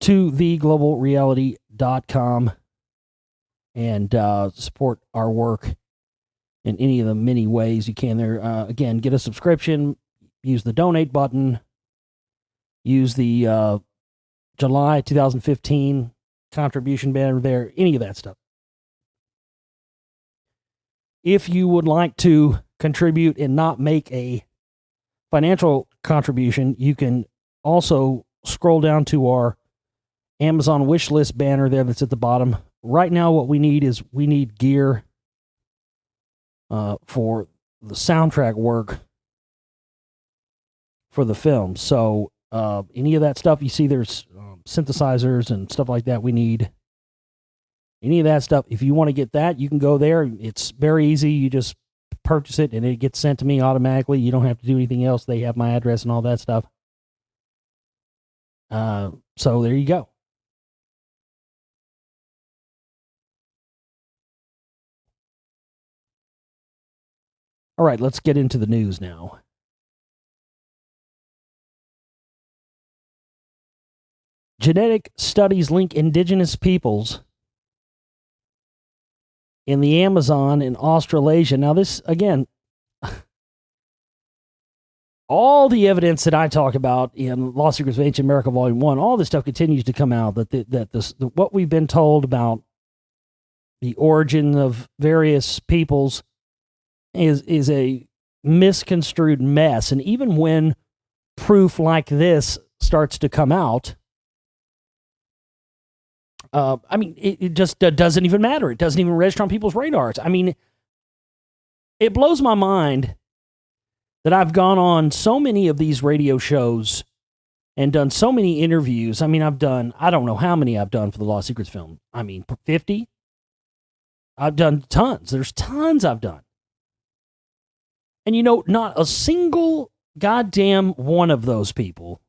to theglobalreality.com and support our work in any of the many ways you can there. Again, get a subscription. Use the donate button. Use the July 2015 contribution banner there. Any of that stuff. If you would like to contribute and not make a financial contribution, you can also scroll down to our Amazon wish list banner there that's at the bottom. Right now what we need gear for the soundtrack work for the film. So any of that stuff you see, there's synthesizers and stuff like that we need. Any of that stuff, if you want to get that, you can go there. It's very easy. You just purchase it and it gets sent to me automatically. You don't have to do anything else. They have my address and all that stuff. So there you go. All right, let's get into the news now. Genetic studies link indigenous peoples in the Amazon and Australasia. Now this, again, all the evidence that I talk about in Lost Secrets of Ancient America Volume 1, all this stuff continues to come out, that what we've been told about the origin of various peoples is a misconstrued mess. And even when proof like this starts to come out, it just doesn't even matter. It doesn't even register on people's radars. I mean, it blows my mind that I've gone on so many of these radio shows and done so many interviews. I mean, I don't know how many I've done for the Lost Secrets film. I mean, 50? I've done tons. There's tons I've done. And not a single goddamn one of those people,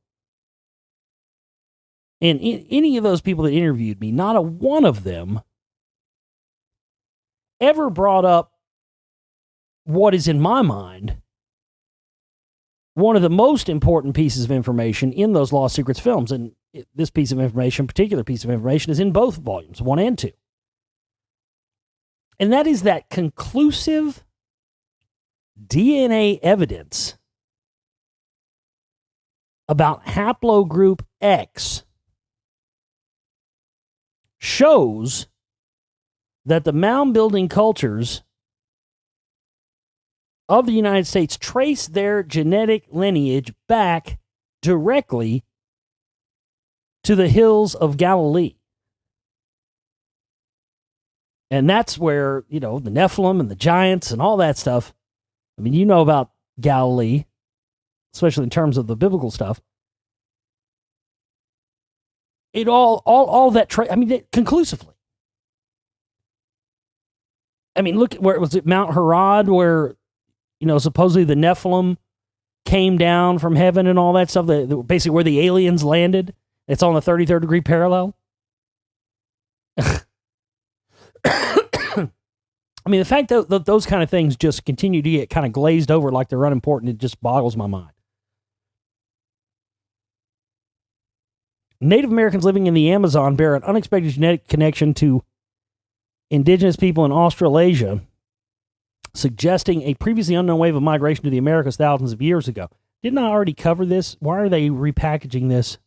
and any of those people that interviewed me, not a one of them ever brought up what is, in my mind, one of the most important pieces of information in those Lost Secrets films. And this piece of information, particular piece of information, is in both volumes, 1 and 2. And that is that conclusive DNA evidence about haplogroup X shows that the mound building cultures of the United States trace their genetic lineage back directly to the hills of Galilee. And that's where, the Nephilim and the giants and all that stuff. I mean, you know about Galilee, especially in terms of the biblical stuff. It all that, conclusively. I mean, look, where was it, Mount Herod, where, supposedly the Nephilim came down from heaven and all that stuff, basically where the aliens landed. It's on the 33rd degree parallel. I mean, the fact that those kind of things just continue to get kind of glazed over like they're unimportant, it just boggles my mind. Native Americans living in the Amazon bear an unexpected genetic connection to indigenous people in Australasia, suggesting a previously unknown wave of migration to the Americas thousands of years ago. Didn't I already cover this? Why are they repackaging this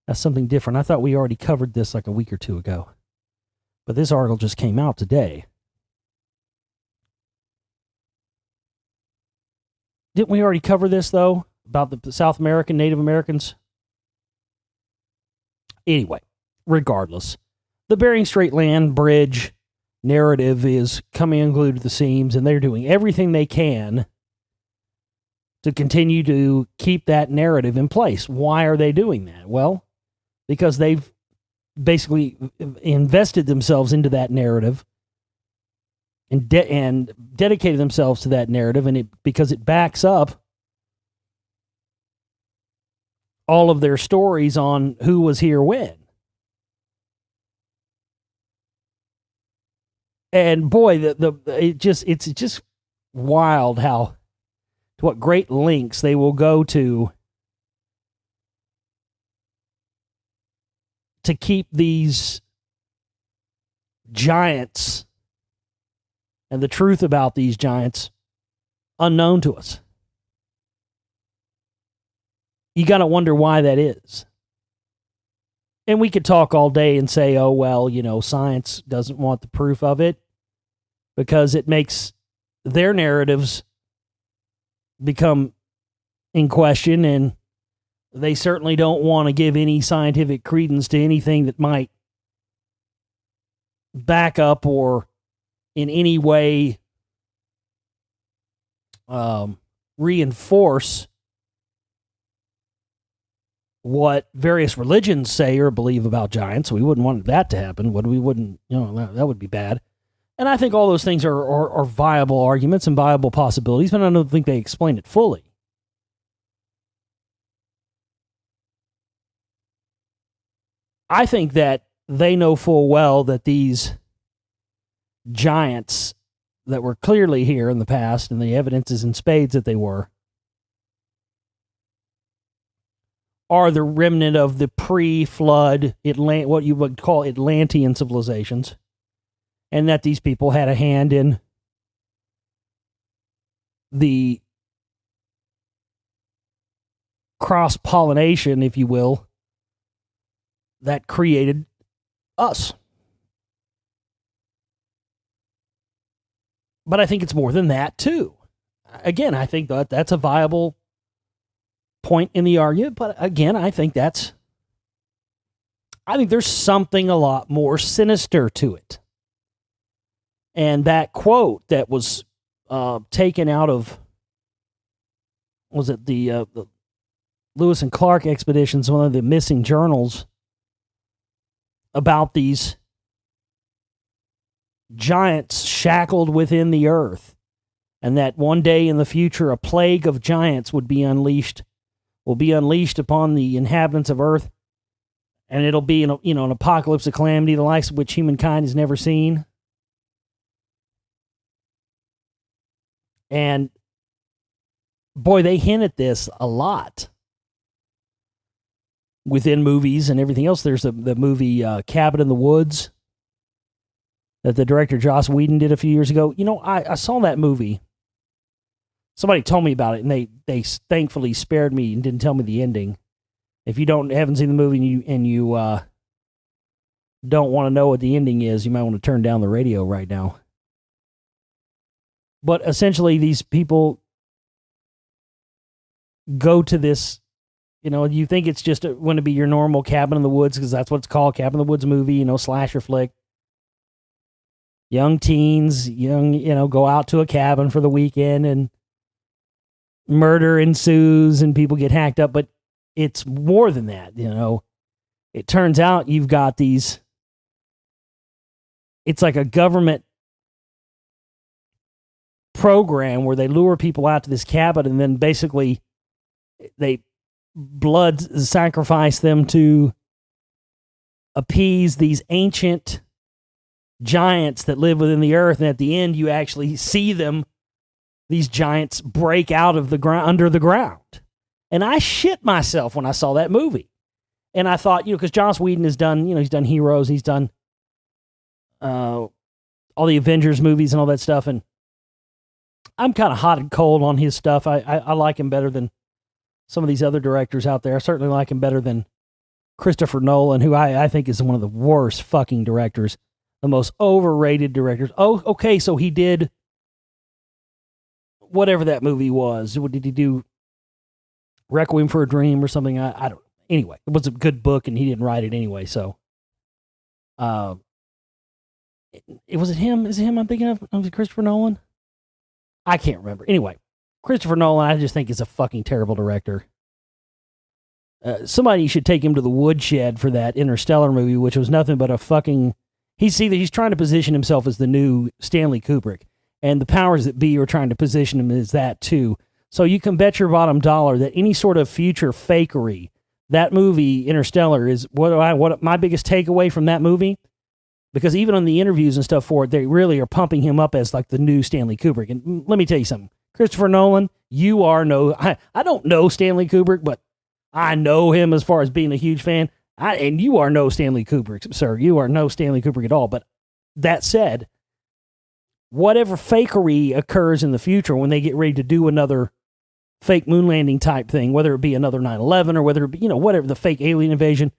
as something different? I thought we already covered this like a week or two ago. But this article just came out today. Didn't we already cover this, though, about the South American Native Americans? Anyway, regardless, the Bering Strait land bridge narrative is coming unglued to the seams, and they're doing everything they can to continue to keep that narrative in place. Why are they doing that? Well, because they've basically invested themselves into that narrative and dedicated themselves to that narrative, and because it backs up all of their stories on who was here when. And boy, it's just wild to what great lengths they will go to keep these giants and the truth about these giants unknown to us. You got to wonder why that is. And we could talk all day and say, oh, well, science doesn't want the proof of it because it makes their narratives become in question, and they certainly don't want to give any scientific credence to anything that might back up or in any way reinforce what various religions say or believe about giants. We wouldn't want that to happen. We wouldn't, that would be bad. And I think all those things are viable arguments and viable possibilities, but I don't think they explain it fully. I think that they know full well that these giants that were clearly here in the past, and the evidence is in spades that they were, are the remnant of the pre-flood, what you would call Atlantean civilizations, and that these people had a hand in the cross-pollination, if you will, that created us. But I think it's more than that, too. Again, I think that's a viable point in the argument, but again, I think there's something a lot more sinister to it. And that quote that was taken out of, was it the Lewis and Clark expeditions, one of the missing journals, about these giants shackled within the earth, and that one day in the future a plague of giants will be unleashed upon the inhabitants of earth, and it'll be an apocalypse of calamity, the likes of which humankind has never seen. And boy, they hint at this a lot. within movies and everything else. There's the movie Cabin in the Woods that the director Joss Whedon did a few years ago. I saw that movie. Somebody told me about it, and they thankfully spared me and didn't tell me the ending. If you haven't seen the movie and you don't want to know what the ending is, you might want to turn down the radio right now. But essentially, these people go to this, you think it's just going to be your normal Cabin in the Woods, because that's what it's called, Cabin in the Woods movie, slasher flick. Young teens, go out to a cabin for the weekend and murder ensues and people get hacked up. But it's more than that, It turns out you've got these, it's like a government program where they lure people out to this cabin and then basically they blood sacrifice them to appease these ancient giants that live within the earth. And at the end, you actually see them, these giants, break out of the ground, under the ground. And I shit myself when I saw that movie. And I thought, because Joss Whedon has done, he's done Heroes, he's done all the Avengers movies and all that stuff. And I'm kind of hot and cold on his stuff. I like him better than some of these other directors out there. I certainly like him better than Christopher Nolan, who I think is one of the worst fucking directors, the most overrated directors. Oh, okay, so he did whatever that movie was. What did he do? Requiem for a Dream or something? I don't. Anyway, it was a good book, and he didn't write it anyway. So, was it him? Is it him I'm thinking of? Was it Christopher Nolan? I can't remember. Anyway, Christopher Nolan, I just think is a fucking terrible director. Somebody should take him to the woodshed for that Interstellar movie, which was nothing but a fucking. He's trying to position himself as the new Stanley Kubrick, and the powers that be are trying to position him as that too. So you can bet your bottom dollar that any sort of future fakery, that movie Interstellar is what my biggest takeaway from that movie, because even on the interviews and stuff for it, they really are pumping him up as like the new Stanley Kubrick. And let me tell you something, Christopher Nolan, you are I don't know Stanley Kubrick, but I know him as far as being a huge fan. And you are no Stanley Kubrick, sir. You are no Stanley Kubrick at all. But that said, whatever fakery occurs in the future when they get ready to do another fake moon landing type thing, whether it be another 9/11 or whether it be, whatever, the fake alien invasion,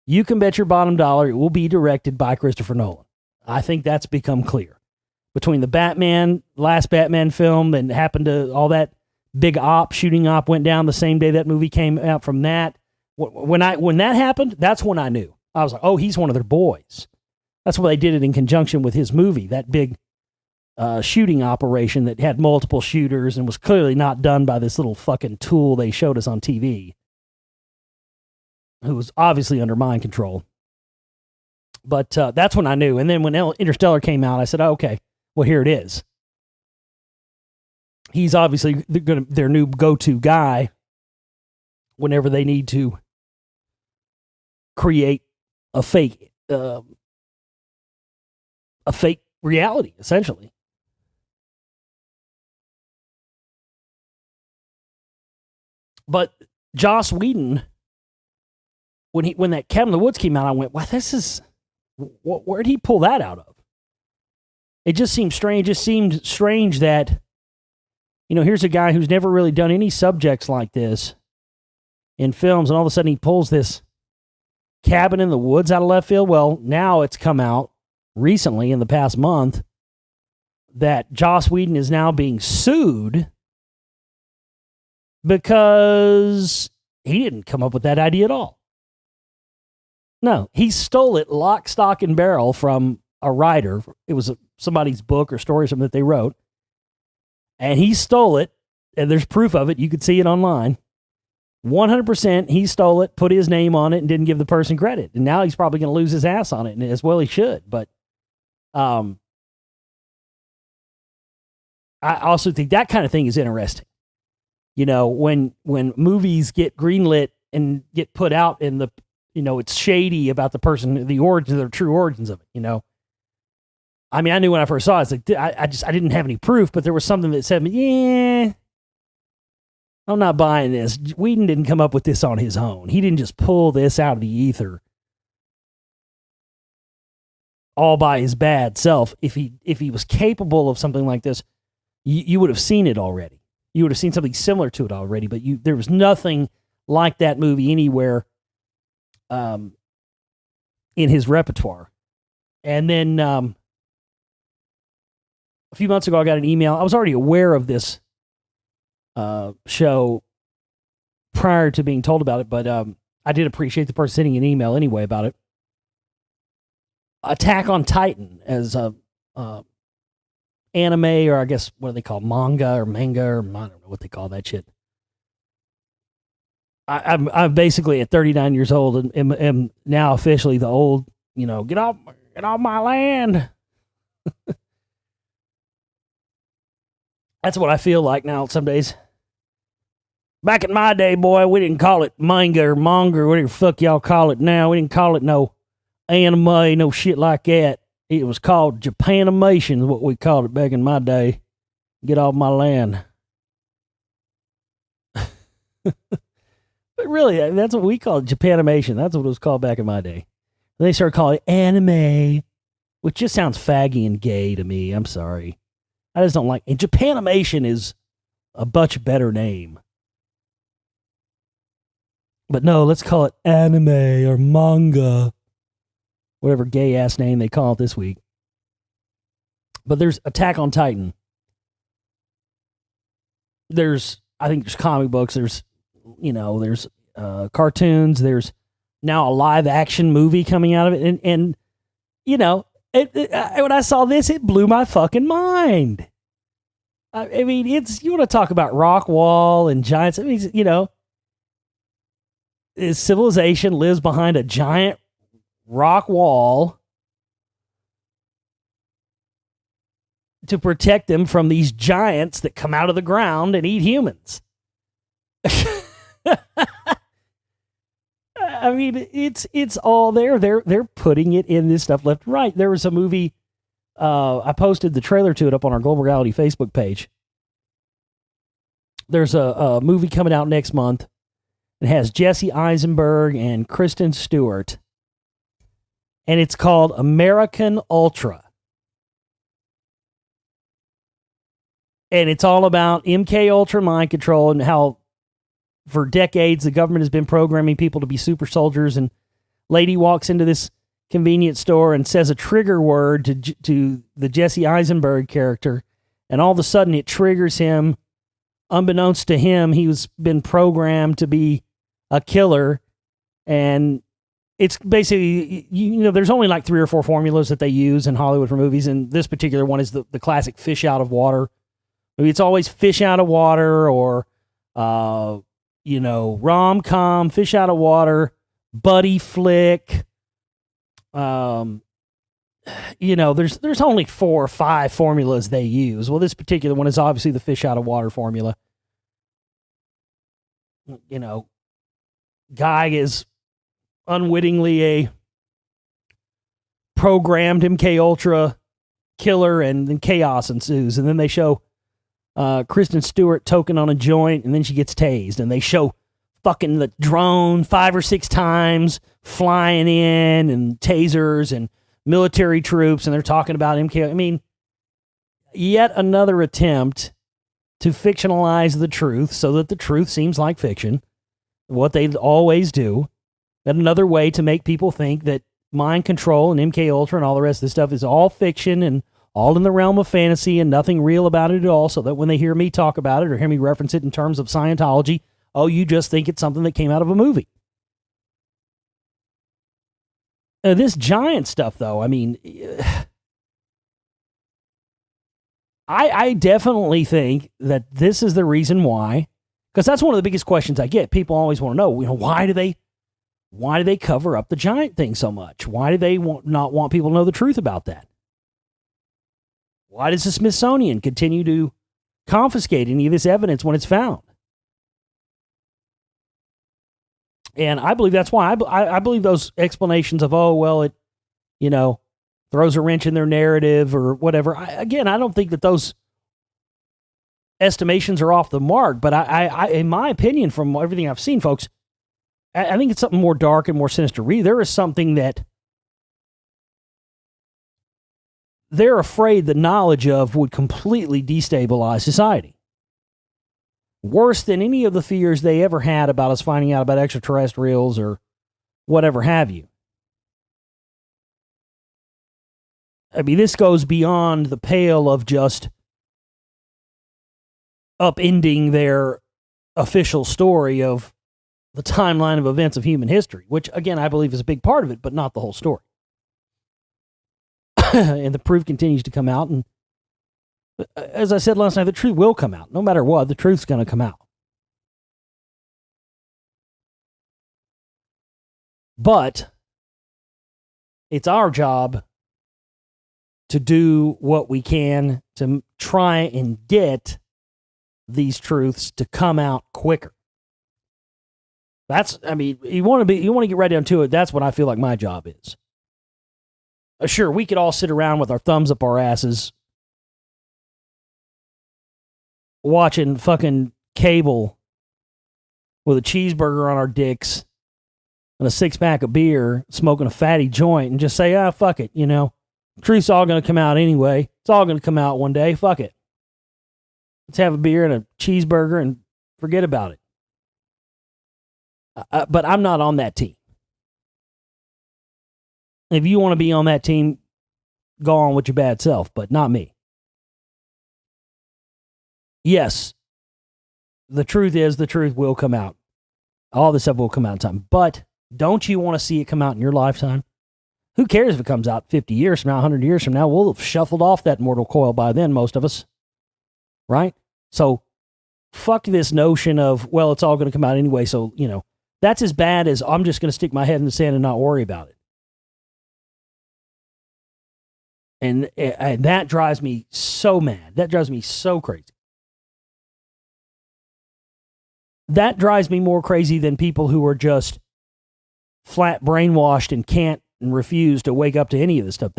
you can bet your bottom dollar it will be directed by Christopher Nolan. I think that's become clear. Between the last Batman film that happened to all that big shooting op went down the same day that movie came out from that. When that happened, that's when I knew. I was like, oh, he's one of their boys. That's why they did it in conjunction with his movie, that big shooting operation that had multiple shooters and was clearly not done by this little fucking tool they showed us on TV, who was obviously under mind control. But that's when I knew. And then when Interstellar came out, I said, oh, okay, well, here it is. He's obviously their new go-to guy whenever they need to create a fake reality, essentially. But Joss Whedon, when that Cabin in the Woods came out, I went, "Wow, where'd he pull that out of?" It just seemed strange. It just seemed strange that, here's a guy who's never really done any subjects like this in films, and all of a sudden he pulls this Cabin in the Woods out of left field. Well, now it's come out recently in the past month that Joss Whedon is now being sued because he didn't come up with that idea at all. No, he stole it lock, stock, and barrel from a writer. It was somebody's book or story or something that they wrote. And he stole it, and there's proof of it. You could see it online. 100% he stole it, put his name on it, and didn't give the person credit. And now he's probably going to lose his ass on it, and as well he should. But I also think that kind of thing is interesting. When movies get greenlit and get put out in the, it's shady about the person, the true origins of it, I mean, I knew when I first saw it, it's like, I didn't have any proof, but there was something that said, yeah, I'm not buying this. Whedon didn't come up with this on his own. He didn't just pull this out of the ether all by his bad self. If he was capable of something like this, you would have seen it already. You would have seen something similar to it already, but there was nothing like that movie anywhere in his repertoire. And then a few months ago, I got an email. I was already aware of this show prior to being told about it, but I did appreciate the person sending an email anyway about it. Attack on Titan as a anime, or I guess what do they call manga, or I don't know what they call that shit. I'm basically at 39 years old and am now officially the old, get off my land. That's what I feel like now some days. Back in my day, boy, we didn't call it manga or manga or whatever the fuck y'all call it now. We didn't call it no anime, no shit like that. It was called Japanimation, is what we called it back in my day. Get off my land. But really, that's what we called Japanimation. That's what it was called back in my day. And they started calling it anime, which just sounds faggy and gay to me. I'm sorry. I just don't like it. Japanimation is a much better name. But no, let's call it anime or manga. Whatever gay-ass name they call it this week. But there's Attack on Titan. I think there's comic books. There's cartoons. There's now a live-action movie coming out of it. And when I saw this, it blew my fucking mind. I mean, you want to talk about rock wall and giants. I mean, civilization lives behind a giant rock wall to protect them from these giants that come out of the ground and eat humans. I mean, it's all there. They're putting it in this stuff left and right. There was a movie, I posted the trailer to it up on our Global Reality Facebook page. There's a movie coming out next month. It has Jesse Eisenberg and Kristen Stewart. And it's called American Ultra. And it's all about MK Ultra mind control and how for decades the government has been programming people to be super soldiers. And lady walks into this convenience store and says a trigger word to the Jesse Eisenberg character. And all of a sudden it triggers him. Unbeknownst to him, he's been programmed to be a killer. And it's basically, there's only like 3 or 4 formulas that they use in Hollywood for movies, and this particular one is the classic fish out of water. Maybe it's always fish out of water or, rom-com, fish out of water, buddy flick. There's only 4 or 5 formulas they use. Well, this particular one is obviously the fish out of water formula. Guy is unwittingly a programmed MK Ultra killer, and then chaos ensues. And then they show Kristen Stewart toking on a joint, and then she gets tased. And they show fucking the drone 5 or 6 times flying in, and tasers and military troops, and they're talking about MK. I mean, yet another attempt to fictionalize the truth so that the truth seems like fiction. What they always do. And another way to make people think that mind control and MK Ultra and all the rest of this stuff is all fiction and all in the realm of fantasy and nothing real about it at all, so that when they hear me talk about it or hear me reference it in terms of Scientology, you just think it's something that came out of a movie. This giant stuff, though, I mean, I definitely think that this is the reason why, because that's one of the biggest questions I get. People always want to know, why do they cover up the giant thing so much? Why do they not want people to know the truth about that? Why does the Smithsonian continue to confiscate any of this evidence when it's found? And I believe that's why. I believe those explanations of, it, throws a wrench in their narrative or whatever. I don't think that those estimations are off the mark. But I in my opinion, from everything I've seen, folks, I think it's something more dark and more sinister. There is something that they're afraid the knowledge of would completely destabilize society. Worse than any of the fears they ever had about us finding out about extraterrestrials or whatever have you. I mean, this goes beyond the pale of just upending their official story of the timeline of events of human history, which, again, I believe is a big part of it, but not the whole story. And the proof continues to come out. And as I said last night, the truth will come out. No matter what, the truth's going to come out. But it's our job to do what we can to try and get these truths to come out quicker. That's, I mean, you want to get right down to it. That's what I feel like my job is. Sure, we could all sit around with our thumbs up our asses watching fucking cable with a cheeseburger on our dicks and a 6-pack of beer, smoking a fatty joint, and just say, fuck it, truth's all going to come out anyway. It's all going to come out one day. Fuck it. Let's have a beer and a cheeseburger and forget about it. But I'm not on that team. If you want to be on that team, go on with your bad self, but not me. Yes, the truth is the truth will come out. All this stuff will come out in time. But don't you want to see it come out in your lifetime? Who cares if it comes out 50 years from now, 100 years from now? We'll have shuffled off that mortal coil by then, most of us. Right? So, fuck this notion of, well, it's all going to come out anyway, so, that's as bad as I'm just going to stick my head in the sand and not worry about it. And that drives me so mad. That drives me so crazy. That drives me more crazy than people who are just flat brainwashed and can't and refuse to wake up to any of this stuff.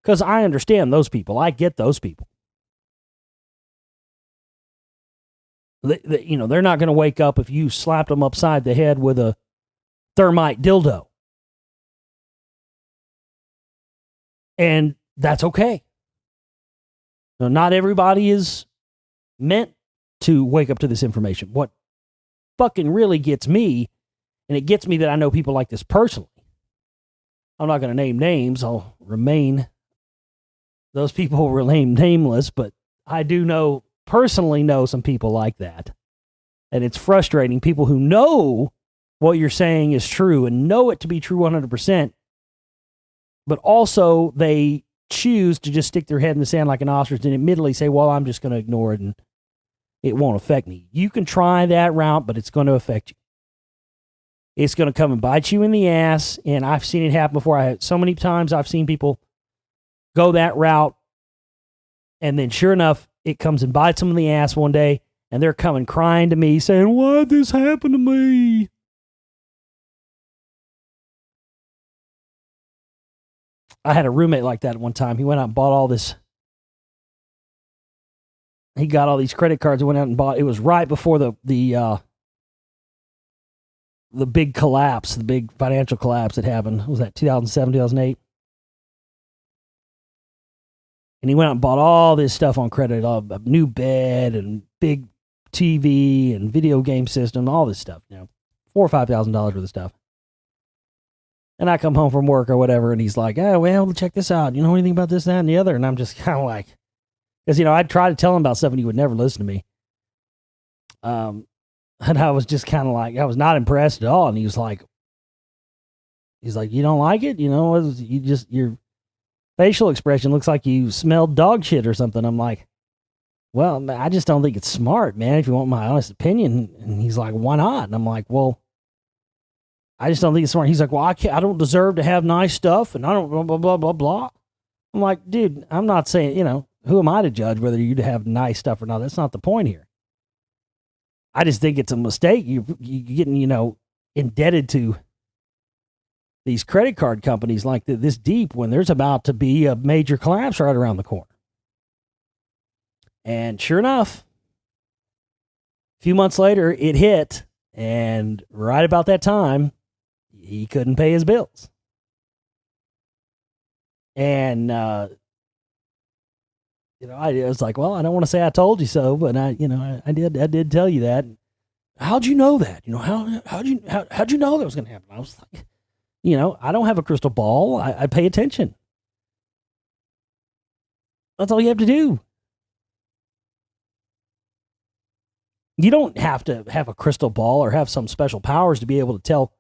Because I understand those people. I get those people. They're not going to wake up if you slapped them upside the head with a thermite dildo. And that's okay. Now, not everybody is meant to wake up to this information. What fucking really gets me, and it gets me that I know people like this personally. I'm not going to name names. Those people will remain nameless, but I do personally know some people like that. And it's frustrating. People who know what you're saying is true and know it to be true 100%, but also they choose to just stick their head in the sand like an ostrich and admittedly say, well, I'm just going to ignore it and it won't affect me. You can try that route, but it's going to affect you. It's going to come and bite you in the ass, and I've seen it happen before. So many times I've seen people go that route, and then sure enough, it comes and bites them in the ass one day, and they're coming crying to me saying, why'd this happen to me? I had a roommate like that one time. He went out and bought all this. He got all these credit cards and went out and bought. It was right before the big collapse, the big financial collapse that happened. What was that 2007, 2008? And he went out and bought all this stuff on credit, a new bed and big TV and video game system, all this stuff, $4,000 or $5,000 worth of stuff. And I come home from work or whatever, and he's like, oh, well, check this out. You know anything about this, that, and the other? And I'm just kind of like, because, I'd try to tell him about stuff, and he would never listen to me. And I was just kind of like, I was not impressed at all. And he was like, you don't like it? Your facial expression looks like you smelled dog shit or something. I'm like, well, I just don't think it's smart, man, if you want my honest opinion. And he's like, why not? And I'm like, well, I just don't think it's smart. He's like, well, I don't deserve to have nice stuff, and I don't blah, blah, blah, blah, blah. I'm like, dude, I'm not saying, who am I to judge whether you have nice stuff or not? That's not the point here. I just think it's a mistake. You're getting, indebted to these credit card companies like this deep when there's about to be a major collapse right around the corner. And sure enough, a few months later, it hit. And right about that time, he couldn't pay his bills. And, I was like, well, I don't want to say I told you so, but I did tell you that. How'd you know that? How'd you know that was going to happen? I was like, I don't have a crystal ball. I pay attention. That's all you have to do. You don't have to have a crystal ball or have some special powers to be able to tell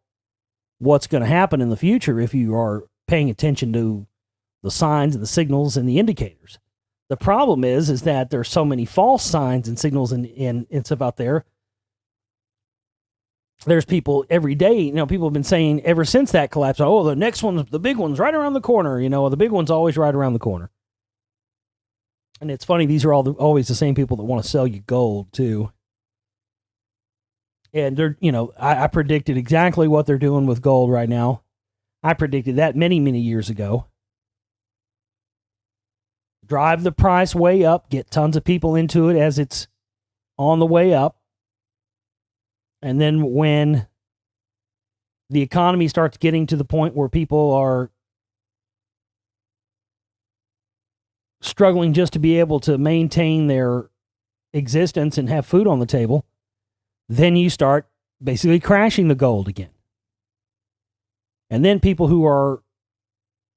what's going to happen in the future if you are paying attention to the signs and the signals and the indicators. The problem is that there's so many false signs and signals and stuff out there. There's people every day, people have been saying ever since that collapse, oh, the next one's, the big one's right around the corner. The big one's always right around the corner. And it's funny, these are always the same people that want to sell you gold too. And they're, I predicted exactly what they're doing with gold right now. I predicted that many, many years ago. Drive the price way up, get tons of people into it as it's on the way up. And then when the economy starts getting to the point where people are struggling just to be able to maintain their existence and have food on the table, then you start basically crashing the gold again. And then people who are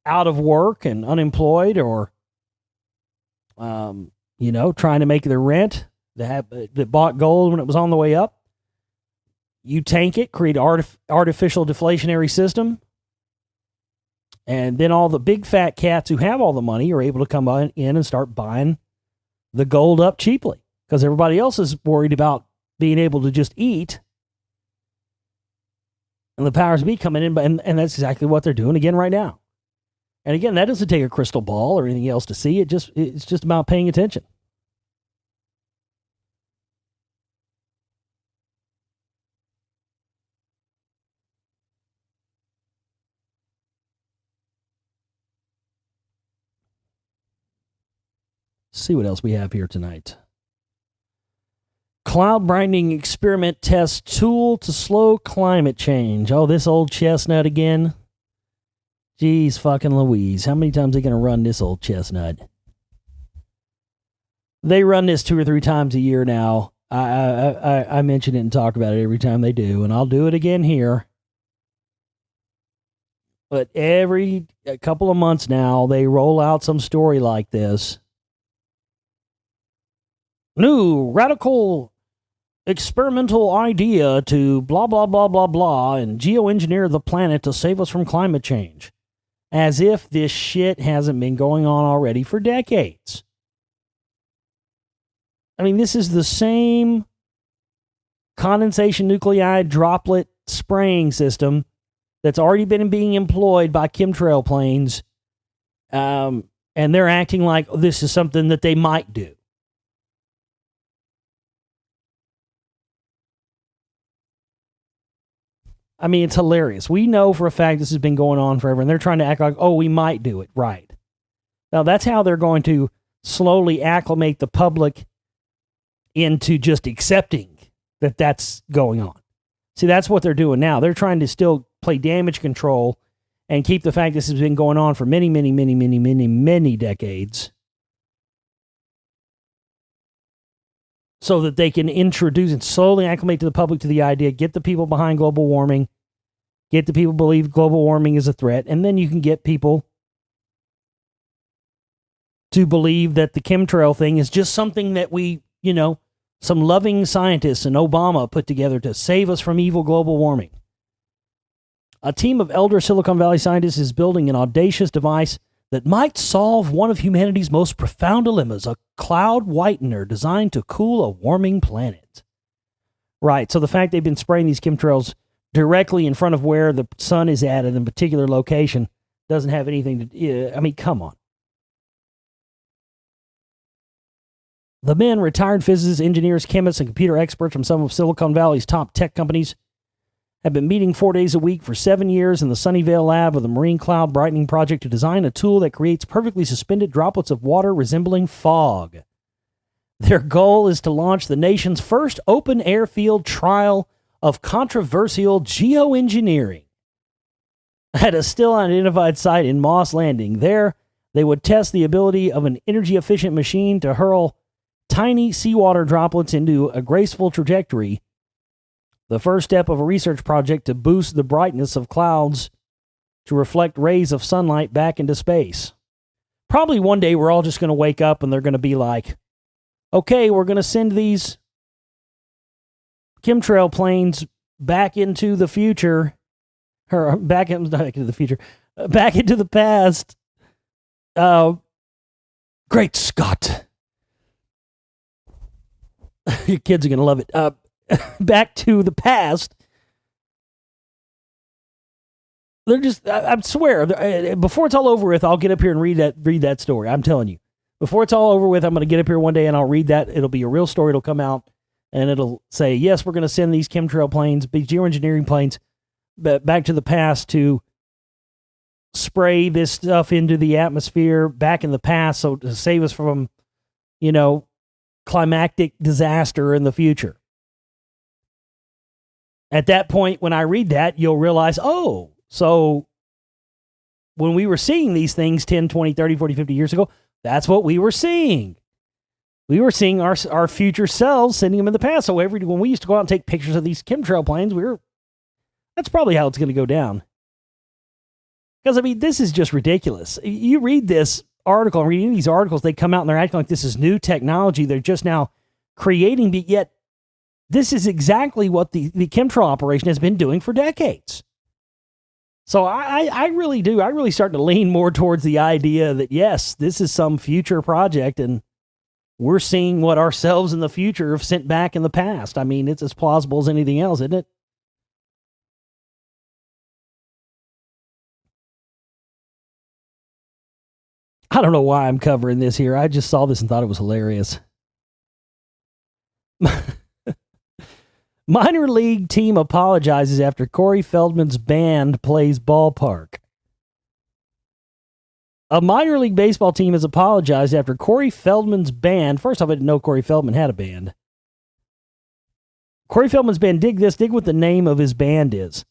out of work and unemployed or, trying to make their rent, that bought gold when it was on the way up, you tank it, create an artificial deflationary system, and then all the big fat cats who have all the money are able to come in and start buying the gold up cheaply because everybody else is worried about being able to just eat. And the powers be coming in, and that's exactly what they're doing again right now. And again, that doesn't take a crystal ball or anything else to see. It's just about paying attention. See what else we have here tonight. Cloud brightening experiment tests tool to slow climate change. Oh, this old chestnut again. Jeez fucking Louise. How many times are they going to run this old chestnut? They run this 2 or 3 times a year now. I mention it and talk about it every time they do, and I'll do it again here. But every couple of months now, they roll out some story like this. New radical experimental idea to blah, blah, blah, blah, blah, and geoengineer the planet to save us from climate change. As if this shit hasn't been going on already for decades. I mean, this is the same condensation nuclei droplet spraying system that's already been being employed by chemtrail planes, and they're acting like this is something that they might do. I mean, it's hilarious. We know for a fact this has been going on forever, and they're trying to act like, oh, we might do it. Right. Now, that's how they're going to slowly acclimate the public into just accepting that that's going on. See, that's what they're doing now. They're trying to still play damage control and keep the fact this has been going on for many, many, many, many, many, many decades so that they can introduce and slowly acclimate to the public to the idea, get the people behind global warming, get the people believe global warming is a threat, and then you can get people to believe that the chemtrail thing is just something that we, some loving scientists and Obama put together to save us from evil global warming. A team of elder Silicon Valley scientists is building an audacious device that might solve one of humanity's most profound dilemmas, a cloud whitener designed to cool a warming planet. Right, so the fact they've been spraying these chemtrails directly in front of where the sun is at in a particular location doesn't have anything to... I mean, come on. The men, retired physicists, engineers, chemists, and computer experts from some of Silicon Valley's top tech companies, have been meeting 4 days a week for 7 years in the Sunnyvale lab of the Marine Cloud Brightening Project to design a tool that creates perfectly suspended droplets of water resembling fog. Their goal is to launch the nation's first open airfield trial of controversial geoengineering at a still unidentified site in Moss Landing. There, they would test the ability of an energy-efficient machine to hurl tiny seawater droplets into a graceful trajectory, the first step of a research project to boost the brightness of clouds to reflect rays of sunlight back into space. Probably one day we're all just going to wake up and they're going to be like, okay, we're going to send these chemtrail planes back into the future, or back into the future, back into the past. Great Scott. Your kids are going to love it. Back to the past. They're just, I swear, before it's all over with, I'll get up here and read that story. I'm telling you. Before it's all over with, I'm going to get up here one day and I'll read that. It'll be a real story. It'll come out and it'll say, yes, we're going to send these chemtrail planes, these geoengineering planes, back to the past to spray this stuff into the atmosphere back in the past, so to save us from, climactic disaster in the future. At that point, when I read that, you'll realize, oh, so when we were seeing these things 10, 20, 30, 40, 50 years ago, that's what we were seeing. We were seeing our future selves sending them in the past. So when we used to go out and take pictures of these chemtrail planes, that's probably how it's going to go down. Because, this is just ridiculous. You read this article, reading these articles, they come out and they're acting like this is new technology they're just now creating, but yet this is exactly what the chemtrail operation has been doing for decades. So I really do. I really start to lean more towards the idea that, yes, this is some future project and we're seeing what ourselves in the future have sent back in the past. It's as plausible as anything else, isn't it? I don't know why I'm covering this here. I just saw this and thought it was hilarious. Minor league team apologizes after Corey Feldman's band plays ballpark. A minor league baseball team has apologized after Corey Feldman's band. First off, I didn't know Corey Feldman had a band. Corey Feldman's band, dig what the name of his band is.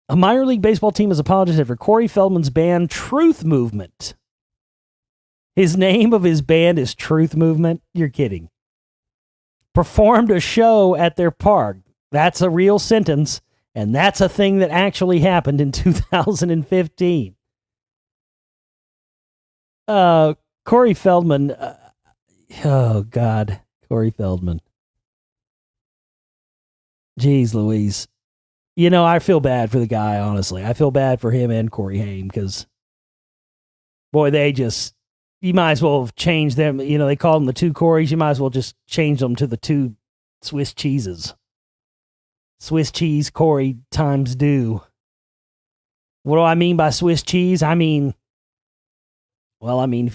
A minor league baseball team has apologized after Corey Feldman's band, Truth Movement. His name of his band is Truth Movement? You're kidding. Performed a show at their park. That's a real sentence, and that's a thing that actually happened in 2015. Corey Feldman. Oh, God. Corey Feldman. Jeez Louise. I feel bad for the guy, honestly. I feel bad for him and Corey Haim because, boy, you might as well have changed them. They called them the two Corys. You might as well just change them to the two Swiss cheeses. Swiss cheese Corey times do. What do I mean by Swiss cheese? If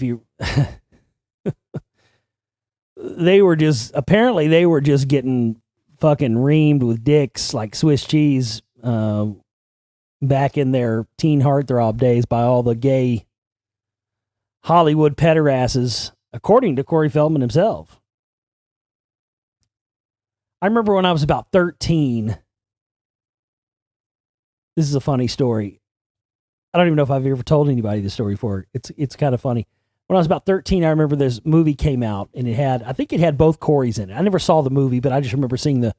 you... they were just getting fucking reamed with dicks like Swiss cheese back in their teen heartthrob days by all the gay Hollywood pederasses, according to Corey Feldman himself. I remember when I was about 13. This is a funny story. I don't even know if I've ever told anybody this story before. It's kind of funny. When I was about 13, I remember this movie came out, and I think it had both Corys in it. I never saw the movie, but I just remember seeing the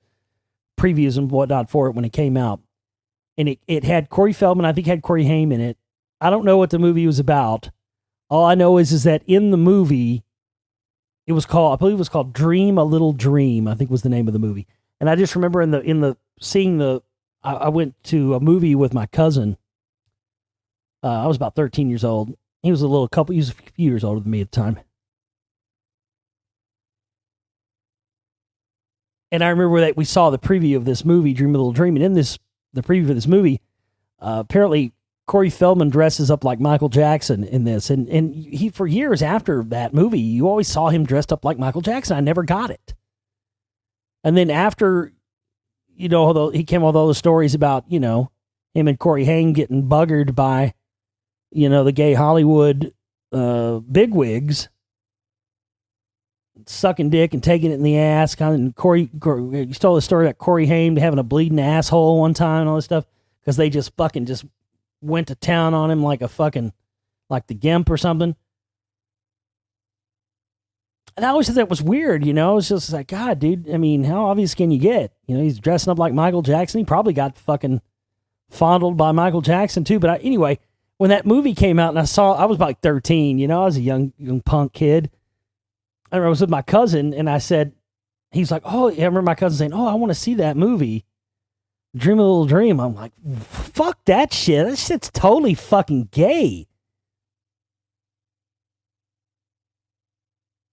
previews and whatnot for it when it came out. And it had Corey Feldman, I think it had Corey Haim in it. I don't know what the movie was about. All I know is that in the movie, I believe it was called Dream a Little Dream, I think was the name of the movie. And I just remember I went to a movie with my cousin. I was about 13 years old. He was a few years older than me at the time. And I remember that we saw the preview of this movie, Dream a Little Dream. And in the preview for this movie, apparently Corey Feldman dresses up like Michael Jackson in this. And he, for years after that movie, you always saw him dressed up like Michael Jackson. I never got it. And then after, although he came with all the stories about, him and Corey Haim getting buggered by, the gay Hollywood bigwigs. sucking dick and taking it in the ass. Kind of Corey, you told the story about Corey Haim having a bleeding asshole one time and all this stuff because they just fucking just went to town on him like a fucking, like the Gimp or something. And I always thought that was weird, you know? It's just like, God, dude, I mean, how obvious can you get? You know, he's dressing up like Michael Jackson. He probably got fucking fondled by Michael Jackson too. But anyway, when that movie came out and I was about like 13, you know, I was a young punk kid. I was with my cousin and I said, he's like, oh, yeah, I remember my cousin saying, oh, I want to see that movie, Dream a Little Dream. I'm like, fuck that shit. That shit's totally fucking gay.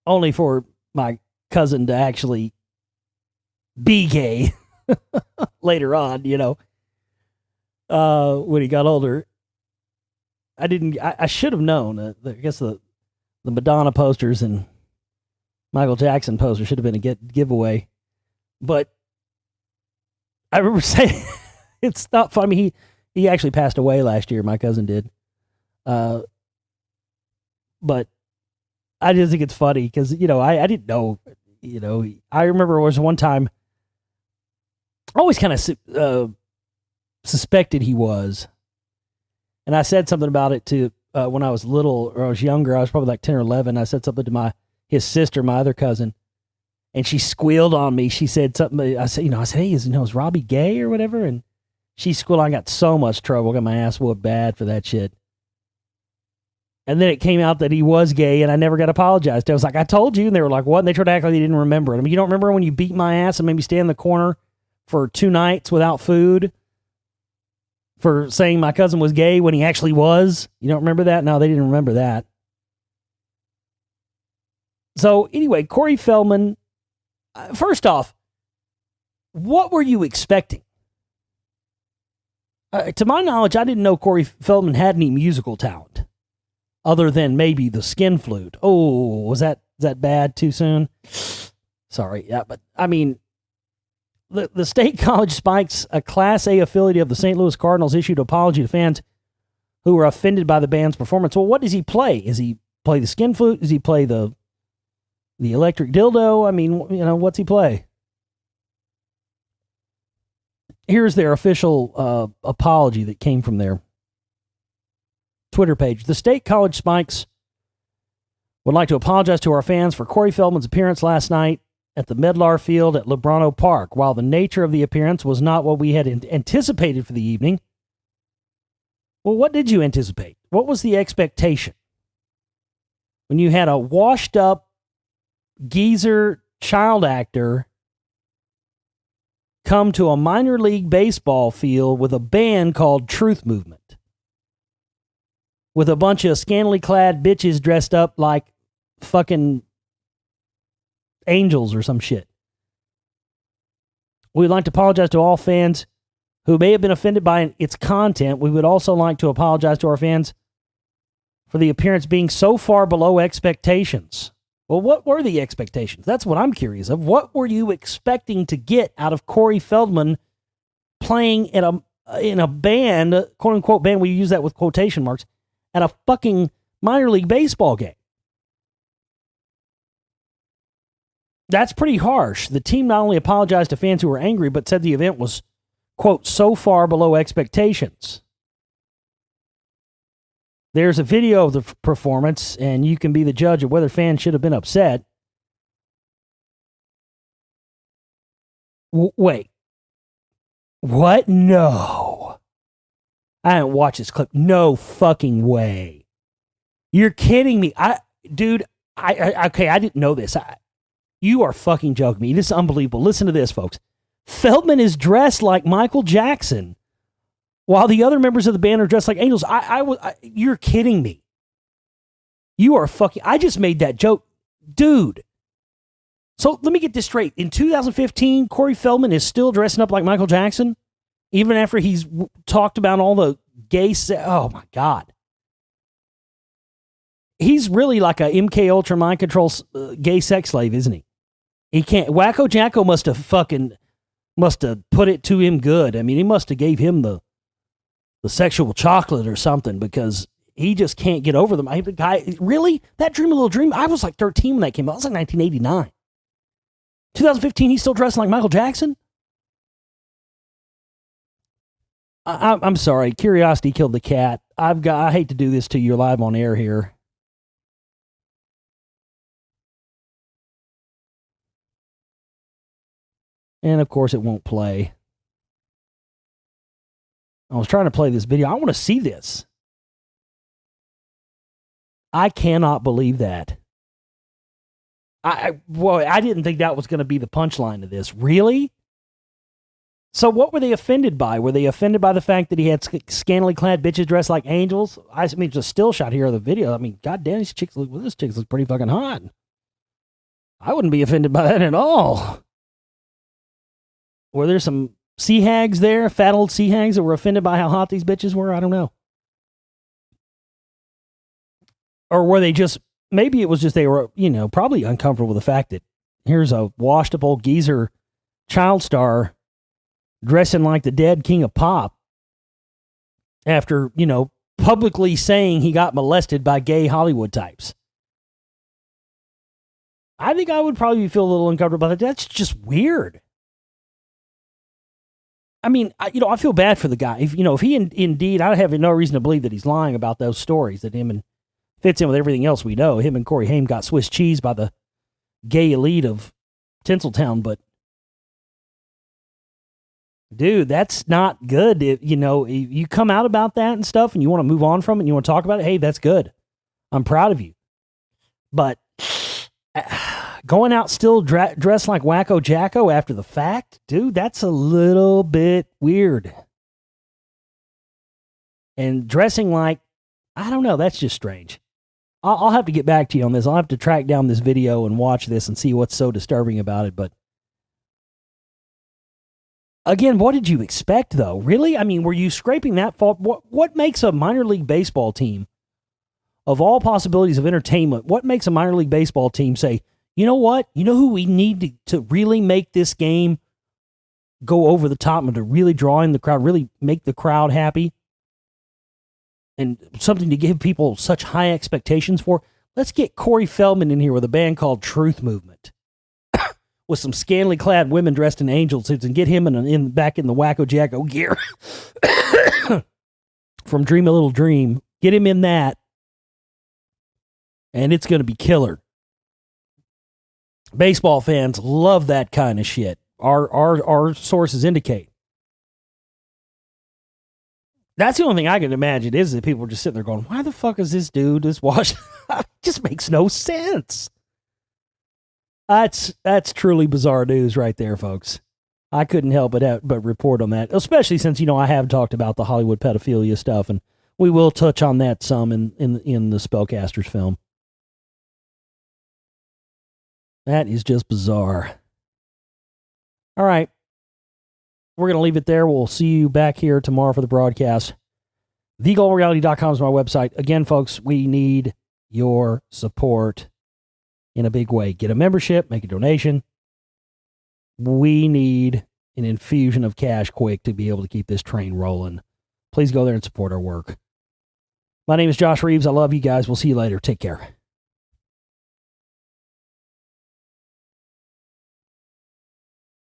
Only for my cousin to actually be gay later on, you know, when he got older. I should have known. I guess the Madonna posters and Michael Jackson poster should have been a giveaway. But I remember saying, it's not funny. He actually passed away last year. My cousin did. But I just think it's funny because, you know, I didn't know, you know, I remember there was one time I always kind of suspected he was. And I said something about it to, when I was little or I was younger, I was probably like 10 or 11. I said something to his sister, my other cousin, and she squealed on me. She said something, I said, hey, is Robbie gay or whatever? And she squealed. I got so much trouble, got my ass whooped bad for that shit. And then it came out that he was gay, and I never got apologized. I was like, I told you. And they were like, what? And they tried to act like they didn't remember it. I mean, you don't remember when you beat my ass and made me stand in the corner for 2 nights without food for saying my cousin was gay when he actually was? You don't remember that? No, they didn't remember that. So anyway, Corey Feldman, first off, what were you expecting? To my knowledge, I didn't know Corey Feldman had any musical talent. Other than maybe the skin flute. Oh, was that bad too soon? Sorry. Yeah, but I mean, the State College Spikes, a Class A affiliate of the St. Louis Cardinals, issued an apology to fans who were offended by the band's performance. Well, what does he play? Does he play the skin flute? Does he play the electric dildo? I mean, you know, what's he play? Here's their official apology that came from their Twitter page. The State College Spikes would like to apologize to our fans for Corey Feldman's appearance last night at the Medlar Field at Lebrano Park. While the nature of the appearance was not what we had anticipated for the evening, well, what did you anticipate? What was the expectation? When you had a washed up geezer child actor come to a minor league baseball field with a band called Truth Movement, with a bunch of scantily clad bitches dressed up like fucking angels or some shit. We'd like to apologize to all fans who may have been offended by its content. We would also like to apologize to our fans for the appearance being so far below expectations. Well, what were the expectations? That's what I'm curious of. What were you expecting to get out of Corey Feldman playing in a band, quote unquote band, we use that with quotation marks, at a fucking minor league baseball game? That's pretty harsh. The team not only apologized to fans who were angry, but said the event was, quote, so far below expectations. There's a video of the performance, and you can be the judge of whether fans should have been upset. Wait. What? No. I didn't watch this clip. No fucking way. You're kidding me. Dude, I didn't know this. You are fucking joking me. This is unbelievable. Listen to this, folks. Feldman is dressed like Michael Jackson, while the other members of the band are dressed like angels. You're kidding me. You are fucking... I just made that joke. Dude. So let me get this straight. In 2015, Corey Feldman is still dressing up like Michael Jackson, even after he's talked about all the gay... Oh, my God. He's really like a MK Ultra mind control gay sex slave, isn't he? He can't... Wacko Jacko must have put it to him good. I mean, he must have gave him the sexual chocolate or something, because he just can't get over them. The guy, really? That Dream a Little Dream? I was like 13 when that came out. That was like 1989. 2015, he's still dressing like Michael Jackson? I'm sorry. Curiosity killed the cat. I hate to do this to you live on air here. And of course, it won't play. I was trying to play this video. I want to see this. I cannot believe that. I didn't think that was going to be the punchline of this. Really? So what were they offended by? Were they offended by the fact that he had scantily clad bitches dressed like angels? I mean, just a still shot here of the video. I mean, goddamn, this chick looks pretty fucking hot. I wouldn't be offended by that at all. Were there some sea hags there, fat old sea hags that were offended by how hot these bitches were? I don't know. Or were they just, maybe it was just they were, probably uncomfortable with the fact that here's a washed up old geezer child star dressing like the dead king of pop after, publicly saying he got molested by gay Hollywood types. I think I would probably feel a little uncomfortable about that. That's just weird. I mean, I feel bad for the guy. If he indeed, I have no reason to believe that he's lying about those stories, that him and fits in with everything else we know. Him and Corey Haim got Swiss cheese by the gay elite of Tinseltown, but dude, that's not good. If you come out about that and stuff and you want to move on from it and you want to talk about it, hey, that's good. I'm proud of you. But going out still dressed like Wacko Jacko after the fact, dude, that's a little bit weird. And dressing like, I don't know, that's just strange. I'll have to get back to you on this. I'll have to track down this video and watch this and see what's so disturbing about it. But again, what did you expect, though? Really? I mean, were you scraping that fault? What makes a minor league baseball team, of all possibilities of entertainment, what makes a minor league baseball team say, you know what? You know who we need to really make this game go over the top and to really draw in the crowd, really make the crowd happy, and something to give people such high expectations for? Let's get Corey Feldman in here with a band called Truth Movement with some scantily clad women dressed in angel suits and get him back in the Wacko Jacko gear from Dream a Little Dream. Get him in that, and it's going to be killer. Baseball fans love that kind of shit. Our sources indicate. That's the only thing I can imagine is that people are just sitting there going, why the fuck is this dude just watching? It just makes no sense. That's truly bizarre news right there, folks. I couldn't help but report on that, especially since, I have talked about the Hollywood pedophilia stuff, and we will touch on that some in the Spellcasters film. That is just bizarre. All right. We're going to leave it there. We'll see you back here tomorrow for the broadcast. TheGoalReality.com is my website. Again, folks, we need your support in a big way. Get a membership, make a donation. We need an infusion of cash quick to be able to keep this train rolling. Please go there and support our work. My name is Josh Reeves. I love you guys. We'll see you later. Take care.